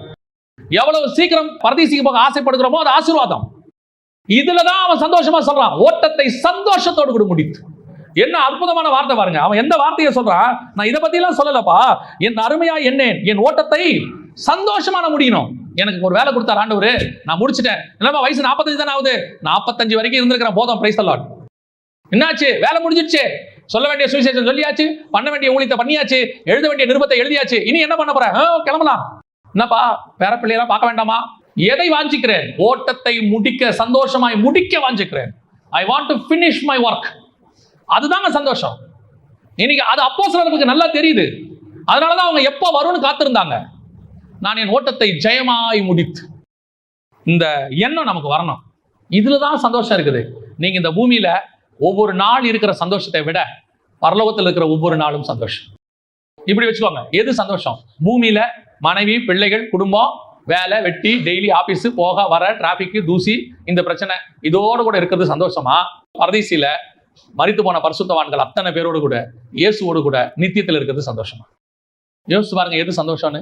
எவ்வளவு சீக்கிரம் பரதீசிக்கு போக ஆசைப்படுகிறோமோ அது ஆசீர்வாதம். இதுலதான் அவன் சந்தோஷமா சொல்றான், ஓட்டத்தை சந்தோஷத்தோடு கூட முடித்து. என்ன அற்புதமான வார்த்தை பாருங்க. அவன் எந்த வார்த்தையை சொல்றான்? நான் இதை பத்தி எல்லாம் சொல்லலப்பா, என் அருமையா என்னேன், என் ஓட்டத்தை சந்தோஷமான முடியணும். எனக்கு ஒரு வேலை கொடுத்தார் ஆண்டவரு, நான் முடிச்சிட்டேன். இல்லப்பா வயசு 45 தானே ஆகுது, 45 வரைக்கும் இருந்திருக்கிறேன், போதும், பிரைஸ் தி லார்ட். என்னாச்சு? வேலை முடிஞ்சிடுச்சு, சொல்ல வேண்டிய சுவிசேஷம் சொல்லியாச்சு, பண்ண வேண்டிய ஊழியத்தை பண்ணியாச்சு, எழுத வேண்டிய நிருபத்தை எழுதியாச்சு, இனி என்ன பண்ண போறேன்? கிளம்பலாம். என்னப்பா பேரப்பிள்ளையெல்லாம் பார்க்க வேண்டாமா? எதை வாஞ்சிக்கிறேன்? ஓட்டத்தை முடிக்க, சந்தோஷமாய் முடிக்க வாஞ்சிக்கிறேன். I want to finish my work. அதுதாங்க சந்தோஷம். இன்னைக்கு அது அப்போஸ்தலர்களுக்கு நல்லா தெரியுது. அதனாலதான் அவங்க எப்ப வரும்னு காத்திருந்தாங்க. நான் என் ஓட்டத்தை ஜெயமாய் முடித்து. இந்த எண்ணம் நமக்கு வரணும். இதுலதான் சந்தோஷம் இருக்குது. நீங்க இந்த பூமியில ஒவ்வொரு நாள் இருக்கிற சந்தோஷத்தை விட பரலோகத்தில் இருக்கிற ஒவ்வொரு நாளும் சந்தோஷம். இப்படி வச்சுக்கோங்க, எது சந்தோஷம்? பூமியில மனைவி, பிள்ளைகள், குடும்பம், வேலை, வெட்டி, டெய்லி ஆபீஸ் போக வர, டிராபிக், தூசி, இந்த பிரச்சனை, இதோடு கூட இருக்கிறது சந்தோஷமா? பரதீசில மரித்து போன பரிசுத்தவான்கள் அத்தனை பேரோடு கூட, இயேசுவோடு கூட நித்தியத்தில் இருக்கிறது சந்தோஷமா? யோசிச்சு பாருங்க, எது சந்தோஷம்னு.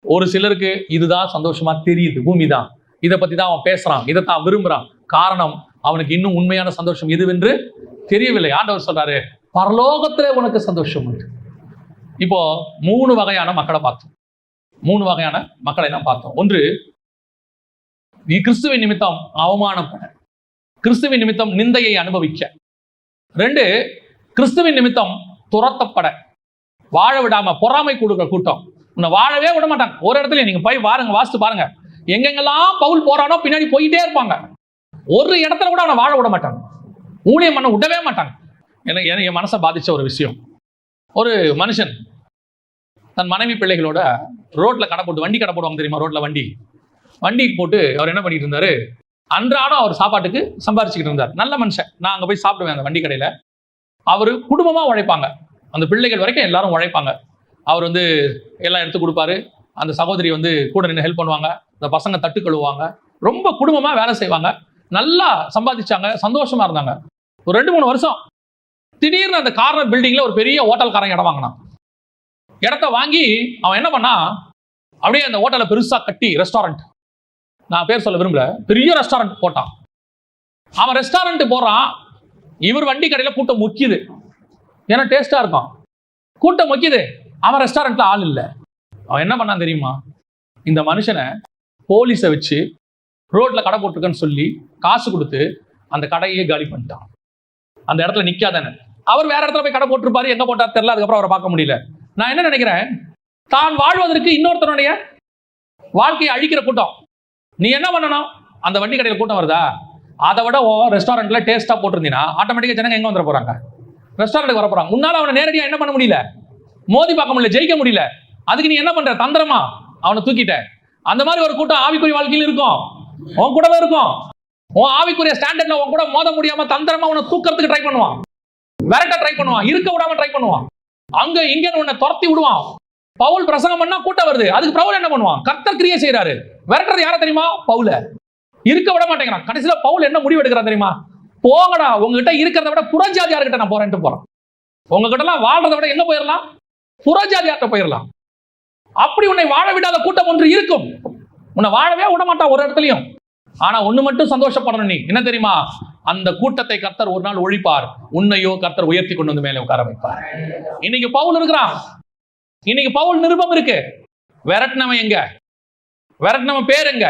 ஒரு சிலருக்கு இதுதான் சந்தோஷமா தெரியுது, பூமி தான், இதை பத்தி தான் அவன் பேசுறான், இதைத்தான் விரும்புறான். காரணம், அவனுக்கு இன்னும் உண்மையான சந்தோஷம் எதுவென்று தெரியவில்லை. ஆண்டவர் சொல்றாரு, பரலோகத்திலே உனக்கு சந்தோஷம் உண்டு. இப்போ 3 வகையான மக்களை பார்த்தோம். 3 வகையான மக்களை நாம் பார்த்தோம். ஒன்று, நீ கிறிஸ்துவின் நிமித்தம் அவமானப்பட, கிறிஸ்துவின் நிமித்தம் நிந்தையை அனுபவிக்க. 2, கிறிஸ்துவின் நிமித்தம் துரத்தப்பட, வாழ விடாம பொறாமை கொடுக்கிற கூட்டம் உன்னை வாழவே விட மாட்டாங்க. ஒரு இடத்துல நீங்க போய் பாருங்க, வாசித்து பாருங்க, எங்கெங்கெல்லாம் பவுல் போறானோ பின்னாடி போயிட்டே இருப்பாங்க. ஒரு இடத்துல கூட அவனை வாழ விட மாட்டாங்க, ஊழியம் பண்ண விடவே மாட்டாங்க. என் மனசை பாதிச்ச ஒரு விஷயம், ஒரு மனுஷன் தன் மனைவி பிள்ளைகளோட ரோட்ல கடை போட்டு, வண்டி கடை போடுவாங்க தெரியுமா, ரோட்ல வண்டி போட்டு அவர் என்ன பண்ணிட்டு இருந்தாரு, அன்றாடம் அவர் சாப்பாட்டுக்கு சம்பாரிச்சுக்கிட்டு இருந்தார். நல்ல மனுஷன். நான் அங்க போய் சாப்பிடுவேன் அந்த வண்டி கடையில. அவரு குடும்பமா உழைப்பாங்க, அந்த பிள்ளைகள் வரைக்கும் எல்லாரும் உழைப்பாங்க. அவர் வந்து எல்லாம் எடுத்து கொடுப்பாரு. அந்த சகோதரி வந்து கூட நின்று ஹெல்ப் பண்ணுவாங்க. அந்த பசங்க தட்டு கழுவுவாங்க. ரொம்ப குடும்பமா வேலை செய்வாங்க. நல்லா சம்பாதிச்சாங்க, சந்தோஷமா இருந்தாங்க. ஒரு 2-3 வருஷம் திடீர்னு அந்த கார்னர் பில்டிங்ல ஒரு பெரிய ஹோட்டல்காரன் இடம் வாங்கினான். இடத்த வாங்கி அவன் என்ன பண்ணா, அப்படியே அந்த ஹோட்டலை பெருசா கட்டி ரெஸ்டாரண்ட், நான் பேர் சொல்ல விரும்பல, பெரிய ரெஸ்டாரண்ட் போட்டான். அவன் ரெஸ்டாரண்ட் போறான், இவர் வண்டி கடையில கூட்டம் முக்கியது, ஏன்னா டேஸ்டா இருக்கும். கூட்டம் முக்கியது, அவன் ரெஸ்டாரண்ட்ல ஆள் இல்லை. அவன் என்ன பண்ணான் தெரியுமா, இந்த மனுஷனை போலீஸை வச்சு ரோட்ல கடை போட்டிருக்கேன்னு சொல்லி காசு கொடுத்து அந்த கடையே காலி பண்ணிட்டான். அந்த இடத்துல நிக்காதானே, அவர் வேற இடத்துல போய் கடை போட்டிருப்பாரு, எங்க போட்டார் தெரியல, அதுக்கப்புறம் அவரை பார்க்க முடியல. நான் என்ன நினைக்கிறேன், தான் வாழ்வதற்கு இன்னொருத்தனுடைய வாழ்க்கையை அழிக்கிற கூட்டம். நீ என்ன பண்ணணும், அந்த வண்டி கடையில் கூட்டம் வருதா, அதை விட ரெஸ்டாரண்ட்ல டேஸ்டா போட்டிருந்தீங்கன்னா ஆட்டோமேட்டிக்கா ஜனங்க எங்க வந்துட போறாங்க, ரெஸ்டாரண்ட்டுக்கு வர போறாங்க. உன்னால அவனை நேரடியா என்ன பண்ண முடியல, மோதி பார்க்க முடியல, ஜெயிக்க முடியல. அதுக்கு நீ என்ன பண்ற, தந்திரமா அவனை தூக்கிட்ட. அந்த மாதிரி ஒரு கூட்டம் ஆவிக்குரிய வாழ்க்கையில் இருக்கும், உன் கூடவே இருக்கும். உன் ஆவிக்குரிய ஸ்டாண்டர்ட்ல உன் கூட மோத முடியாம தந்திரமா உன்னை தூக்கிறதுக்கு ட்ரை பண்ணுவான், விரட்ட ட்ரை பண்ணுவான், இருக்க விடாம ட்ரை பண்ணுவான், அங்க இங்க உன்னை துரத்தி விடுவான். பவுல் பிரசங்கம் பண்ணா கூட்டம் வருது, அதுக்கு பவுல் என்ன பண்ணுவான், கர்த்தர் கிரியை செய்யறாரு. விரட்டுறது யார தெரியுமா, பவுல. இருக்க விட மாட்டேங்கிறான். கடைசியில பவுல் என்ன முடிவு எடுக்கிறான் தெரியுமா, போங்கடா, உங்ககிட்ட இருக்கிறத விட புறஜாதியார்கிட்ட நான் போறேன்ட்டு போறான். உங்ககிட்ட எல்லாம் வாழ்றதை விட எங்க போயிடலாம், புறஜாதியார்கிட்ட போயிடலாம். அப்படி உன்னை வாழ விடாத கூட்டம் ஒன்று இருக்கும், உன்னை வாழவே விட மாட்டான் ஒரு இடத்துலயும். ஆனா ஒண்ணு மட்டும் சந்தோஷப்படணும், நீ என்ன தெரியுமா, அந்த கூட்டத்தை கர்த்தர் ஒரு நாள் ஒழிப்பார், உன்னையோ கர்த்தர் உயர்த்தி கொண்டு வந்து மேலே உட்கார வைப்பார். இன்னைக்கு பவுல் இருக்கிறான், இன்னைக்கு பவுல் நிருபம் இருக்கு. விரட்டினவன் எங்க, விரட்டினவன் பேர் எங்க,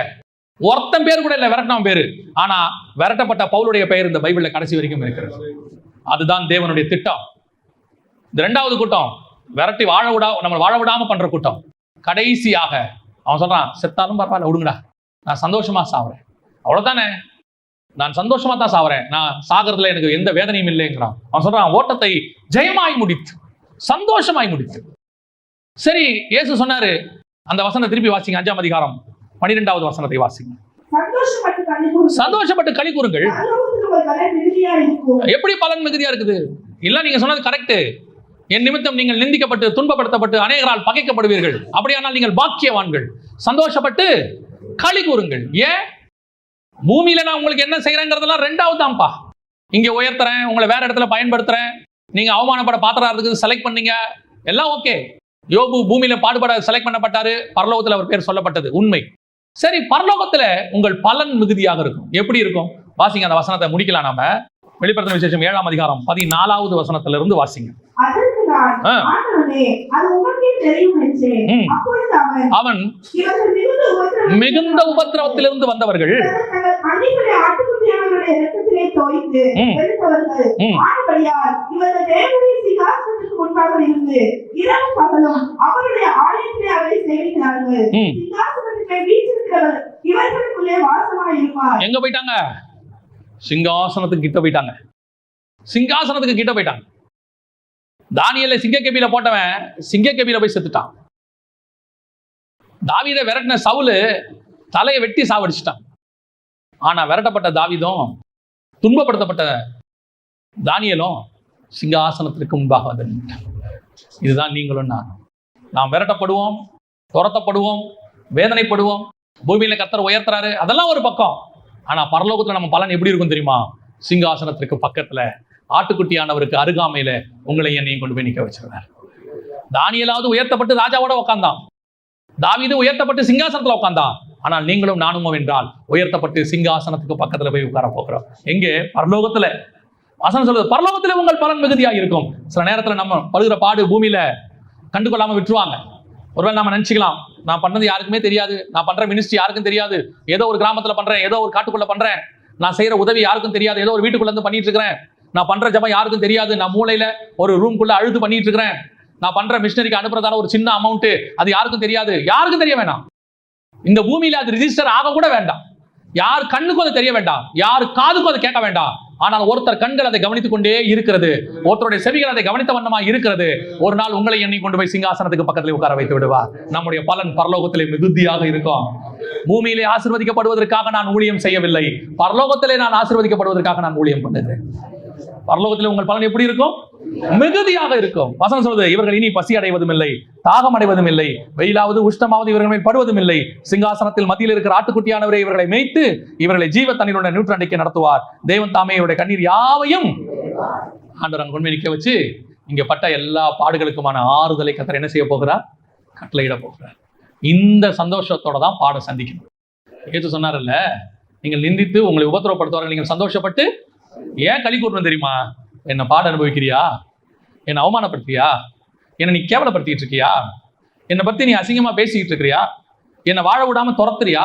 ஒருத்தன் பேர் கூட இல்ல விரட்டினவன் பேரு. ஆனா விரட்டப்பட்ட பவுலுடைய பெயர் இந்த பைபிள்ல கடைசி வரைக்கும் இருக்கிறது. அதுதான் தேவனுடைய திட்டம். இந்த 2வது கூட்டம் விரட்டி நம்ம வாழ விடாம பண்ற கூட்டம். கடைசியாக அவன் சொல்றான், செத்தாலும் பரவாயில்ல விடுங்கடா, நான் சந்தோஷமா சாவுறேன், அவ்வளவுதானே, நான் சந்தோஷமா தான் சாவுறேன், நான் சாகிறதுல எனக்கு எந்த வேதனையும் இல்லைங்கிறான். அவன் சொல்றான், ஓட்டத்தை ஜெயமாய் முடித்து சந்தோஷமாய் முடித்து. சரி, இயேசு சொன்னாரு, அந்த வசனத்தை திருப்பி வாசிங்க, 5ஆம் அதிகாரம் 12வது வசனத்தை வாசிங்க. சந்தோஷப்பட்டு களி கூறுங்கள். எப்படி பலன் மிகுதியா இருக்குது? இல்ல, நீங்க சொன்னது கரெக்ட். என் நிமித்தம் நீங்கள் நிந்திக்கப்பட்டு துன்பப்படுத்தப்பட்டு அநேகரால் பகைக்கப்படுவீர்கள், அப்படியானால் நீங்கள் பாக்கியவான்கள், சந்தோஷப்பட்டு களி கூறுங்கள். ஏன், பூமியில நான் உங்களுக்கு என்ன செய்யறேங்கிறதெல்லாம் 2வது தான்ப்பா. இங்க உயர்த்துறேன், உங்களை வேற இடத்துல பயன்படுத்துறேன், நீங்க அவமானப்பட பாத்திரத்துக்கு செலக்ட் பண்ணீங்க, எல்லாம் ஓகே. யோபு பூமியில பாடுபட செலக்ட் பண்ணப்பட்டாரு, பரலோகத்துல அவர் பேர் சொல்லப்பட்டது, உண்மை. சரி, பரலோகத்துல உங்கள் பலன் மிகுதியாக இருக்கும். எப்படி இருக்கும்? வாசிங்க, அந்த வசனத்தை முடிக்கலாம் நாம. வெளிப்படுத்தின விசேஷம் 7ஆம் அதிகாரம் 14வது வசனத்துல இருந்து வாசிங்க. அவன் மிகுந்த உபத்திரவத்திலிருந்து வந்தவர்கள், எங்க போயிட்டாங்க, சிங்காசனத்துக்கு கிட்ட போயிட்டாங்க. சிங்காசனத்துக்கு கிட்ட போயிட்டாங்க. தானியேலை சிங்கக்கேபியில போட்டவன் சிங்கக்கேபியில போய் செத்துட்டான். தாவீதை விரட்டின சவுலு தலையை வெட்டி சாவடிச்சிட்டான். ஆனா விரட்டப்பட்ட தாவீதும் துன்பப்படுத்தப்பட்ட தானியேலும் சிங்காசனத்திற்கு முன்பாக வந்து நின்றான். இதுதான் நீங்களும் நாம் விரட்டப்படுவோம், துரத்தப்படுவோம், வேதனைப்படுவோம், பூமியில கர்த்தர் உயர்த்துறாரு, அதெல்லாம் ஒரு பக்கம். ஆனா பரலோகத்துல நம்ம பலன் எப்படி இருக்கும் தெரியுமா? சிங்காசனத்திற்கு பக்கத்துல ஆட்டுக்குட்டியானவருக்கு அருகாமையில உங்களை என்னையும் கொண்டு போய் நிக்க வச்சிருந்தார். தானியேலாவது உயர்த்தப்பட்டு ராஜாவோட உட்கார்ந்தான், தாவீது உயர்த்தப்பட்டு சிங்காசனத்துல உட்கார்ந்தான். ஆனால் நீங்களும் நானுமோ என்றால் உயர்த்தப்பட்டு சிங்காசனத்துக்கு பக்கத்துல போய் உட்கார போகிறோம். எங்கே? பரலோகத்துல. வசனம் சொல்லுது, பரலோகத்துல உங்கள் பலன் மிகுதியா இருக்கும். சில நேரத்துல நம்ம படுகிற பாடு பூமியில கண்டுகொள்ளாம விட்டுருவாங்க. ஒருவேளை நாம நினைச்சுக்கலாம், நான் பண்ணது யாருக்குமே தெரியாது, நான் பண்ற மினிஸ்ட்ரி யாருக்கும் தெரியாது, ஏதோ ஒரு கிராமத்துல பண்றேன், ஏதோ ஒரு காட்டுக்குள்ள பண்றேன், நான் செய்யற உதவி யாருக்கும் தெரியாது, ஏதோ ஒரு வீட்டுக்குள்ள இருந்து பண்ணிட்டு இருக்கிறேன், நான் பண்ற ஜபம் யாருக்கும் தெரியாது, நான் மூளையில ஒரு ரூம்குள்ள அழுது பண்ணிட்டு இருக்கிறேன், நான் பண்ற மிஷனரிக்கு அனுப்புறதான ஒரு சின்ன அமௌண்ட் அது யாருக்கும் தெரியாது. யாருக்கும் தெரிய வேண்டாம். இந்த பூமியில அது ரிஜிஸ்டர் ஆக கூட வேண்டாம். யார் கண்ணுக்கும் அது தெரிய வேண்டாம், யார் காதுக்கும் அது கேட்க வேண்டாம். ஆனால் ஒருத்தர் கண்கள் அதை கவனித்துக் கொண்டே இருக்கிறது, ஒருத்தருடைய செவிகள் அதை கவனித்த வண்ணமா இருக்கிறது. ஒரு நாள் உங்களை எண்ணி கொண்டு போய் சிங்காசனத்துக்கு பக்கத்தில் உட்கார வைத்து விடுவார். நம்முடைய பலன் பரலோகத்திலே மிகுதியாக இருக்கும். பூமியிலே ஆசீர்வதிக்கப்படுவதற்காக நான் ஊழியம் செய்யவில்லை, பரலோகத்திலே நான் ஆசீர்வதிக்கப்படுவதற்காக நான் ஊழியம் பண்ணுகிறேன். பரலோகத்தில் உங்கள் பலன் எப்படி இருக்கும்? மிகுதியாக இருக்கும். வசனம் சொல்வது, இவர்கள் இனி பசி அடைவதும் இல்லை, தாகம் அடைவதும் இல்லை, வெயிலாவது உஷ்ணமாவது இவர்கள் மேல் படுவதும் இல்லை. சிங்காசனத்தில் மத்தியில் இருக்கிற ஆட்டுக்குட்டியானவரை இவர்களை மேய்த்து இவர்களை ஜீவ தண்ணீருடைய நூற்றாண்டிக்கு நடத்துவார். தேவன் தாமே இவருடைய கண்ணீர் யாவையும் ஆண்டவர் கொண்டு நிற்க வச்சு இங்க பட்ட எல்லா பாடுகளுக்குமான ஆறுதலை கர்த்தர் என்ன செய்ய போகிறார்? கட்டளையிட போகிறார். இந்த சந்தோஷத்தோட தான் பாட சந்திக்கணும். ஏற்று சொன்னார்ல, நீங்கள் நிந்தித்து உங்களை உபத்திரவப்படுத்துவார்கள், நீங்கள் சந்தோஷப்பட்டு ஏன் களி கூறணும் தெரியுமா? என்ன பாட அனுபவிக்கிறியா? என்னை அவமானப்படுத்தியா? என்னை நீ கேவலப்படுத்திட்டு இருக்கியா? என்னை பத்தி நீ அசிங்கமா பேசிக்கிட்டு இருக்கிறியா? என்னை வாழ விடாம துரத்துறியா?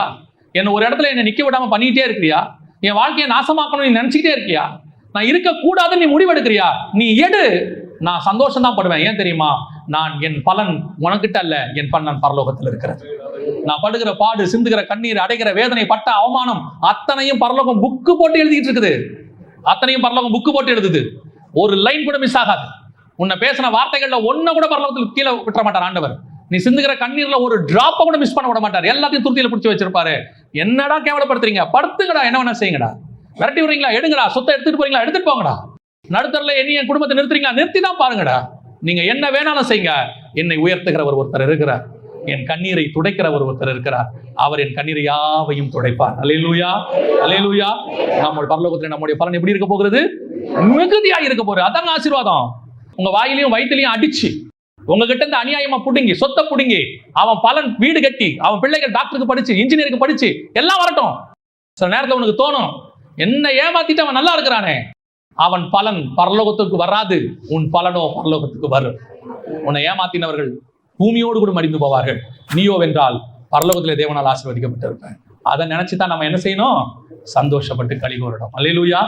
என்னை ஒரு இடத்துல என்னை நிக்க விடாம பண்ணிட்டே இருக்கிறியா? என் வாழ்க்கையை நாசமாக்கணும் நீ நினைச்சுக்கிட்டே இருக்கியா? நான் இருக்கக்கூடாதுன்னு நீ முடிவெடுக்கிறியா? நீ எடு, நான் சந்தோஷம் தான் படுவேன். ஏன் தெரியுமா? நான் என் பலன் உனக்கிட்ட அல்ல, என் பலன் பரலோகத்தில் இருக்கிறது. நான் படுகிற பாடு, சிந்துகிற கண்ணீர், அடைகிற வேதனை, பட்ட அவமானம் அத்தனையும் பரலோகம் புக்கு போட்டு எழுதிட்டு இருக்குது. அத்தனையும் பரலோகம் புக்கு போட்டு எழுதுது. ஒரு லைன் கூட மிஸ் ஆகாது. உன்னை பேசின வார்த்தைகள்ல ஒன்ன கூட பரலோகத்தில் கீழே விட்டுற மாட்டார் ஆண்டவர். நீ சிந்துகிற கண்ணீர்ல ஒரு டிராப்ப கூட மிஸ் பண்ண விட மாட்டார். எல்லாத்தையும் துருத்தியில பிடிச்சி வச்சிருப்பாரு. என்னடா கேவலப்படுத்துறீங்க? படுத்துங்கடா, என்ன வேணா செய்யுங்கடா. விரட்டி விடுறீங்களா? எடுங்கடா. சொத்தை எடுத்துட்டு போறீங்களா? எடுத்துட்டு போங்கடா. நடுத்தரல என் குடும்பத்தை நிறுத்துறீங்களா? நிறுத்தி தான் பாருங்கடா. நீங்க என்ன வேணாலும் செய்யுங்க. என்னை உயர்த்துகிறவர் ஒருத்தர் இருக்கிறார். என் கண்ணீரை துடைக்கிறவர் ஒருத்தர் இருக்கிறார். அவர் என் கண்ணீரை யாவையும் துடைப்பார். அல்லேலூயா, அல்லேலூயா. நம்ம பரலோகத்தில் நம்முடைய பலன் எப்படி இருக்க போகிறது? மிகுதியா இருக்க போகுது. அதாங்க ஆசீர்வாதம். உங்க வாயிலையும் வயிற்றுலையும் அடிச்சு, உங்ககிட்ட இருந்து அநியாயமா புடுங்கி, சொத்தை புடுங்கி, அவன் பலன் வீடு கட்டி, அவன் பிள்ளைகள் டாக்டருக்கு படிச்சு, இன்ஜினியருக்கு படிச்சு எல்லாம் வரட்டும். சில நேரத்தில் உனக்கு தோணும், என்ன ஏமாத்திட்டு அவன் நல்லா இருக்கிறானே, அவன் பலன் பரலோகத்துக்கு வராது, உன் பலனோ பரலோகத்துக்கு வரும். உன்னை ஏமாத்தினவர்கள் பூமியோடு கூட மடிந்து போவார்கள். நீயோ வென்றால் பரலோகத்திலே தேவனால் ஆசீர்வதிக்கப்பட்டிருப்பேன். அதை நினைச்சுதான் நம்ம என்ன செய்யணும்? சந்தோஷப்பட்டு களி கூறணும். அல்லேலூயா.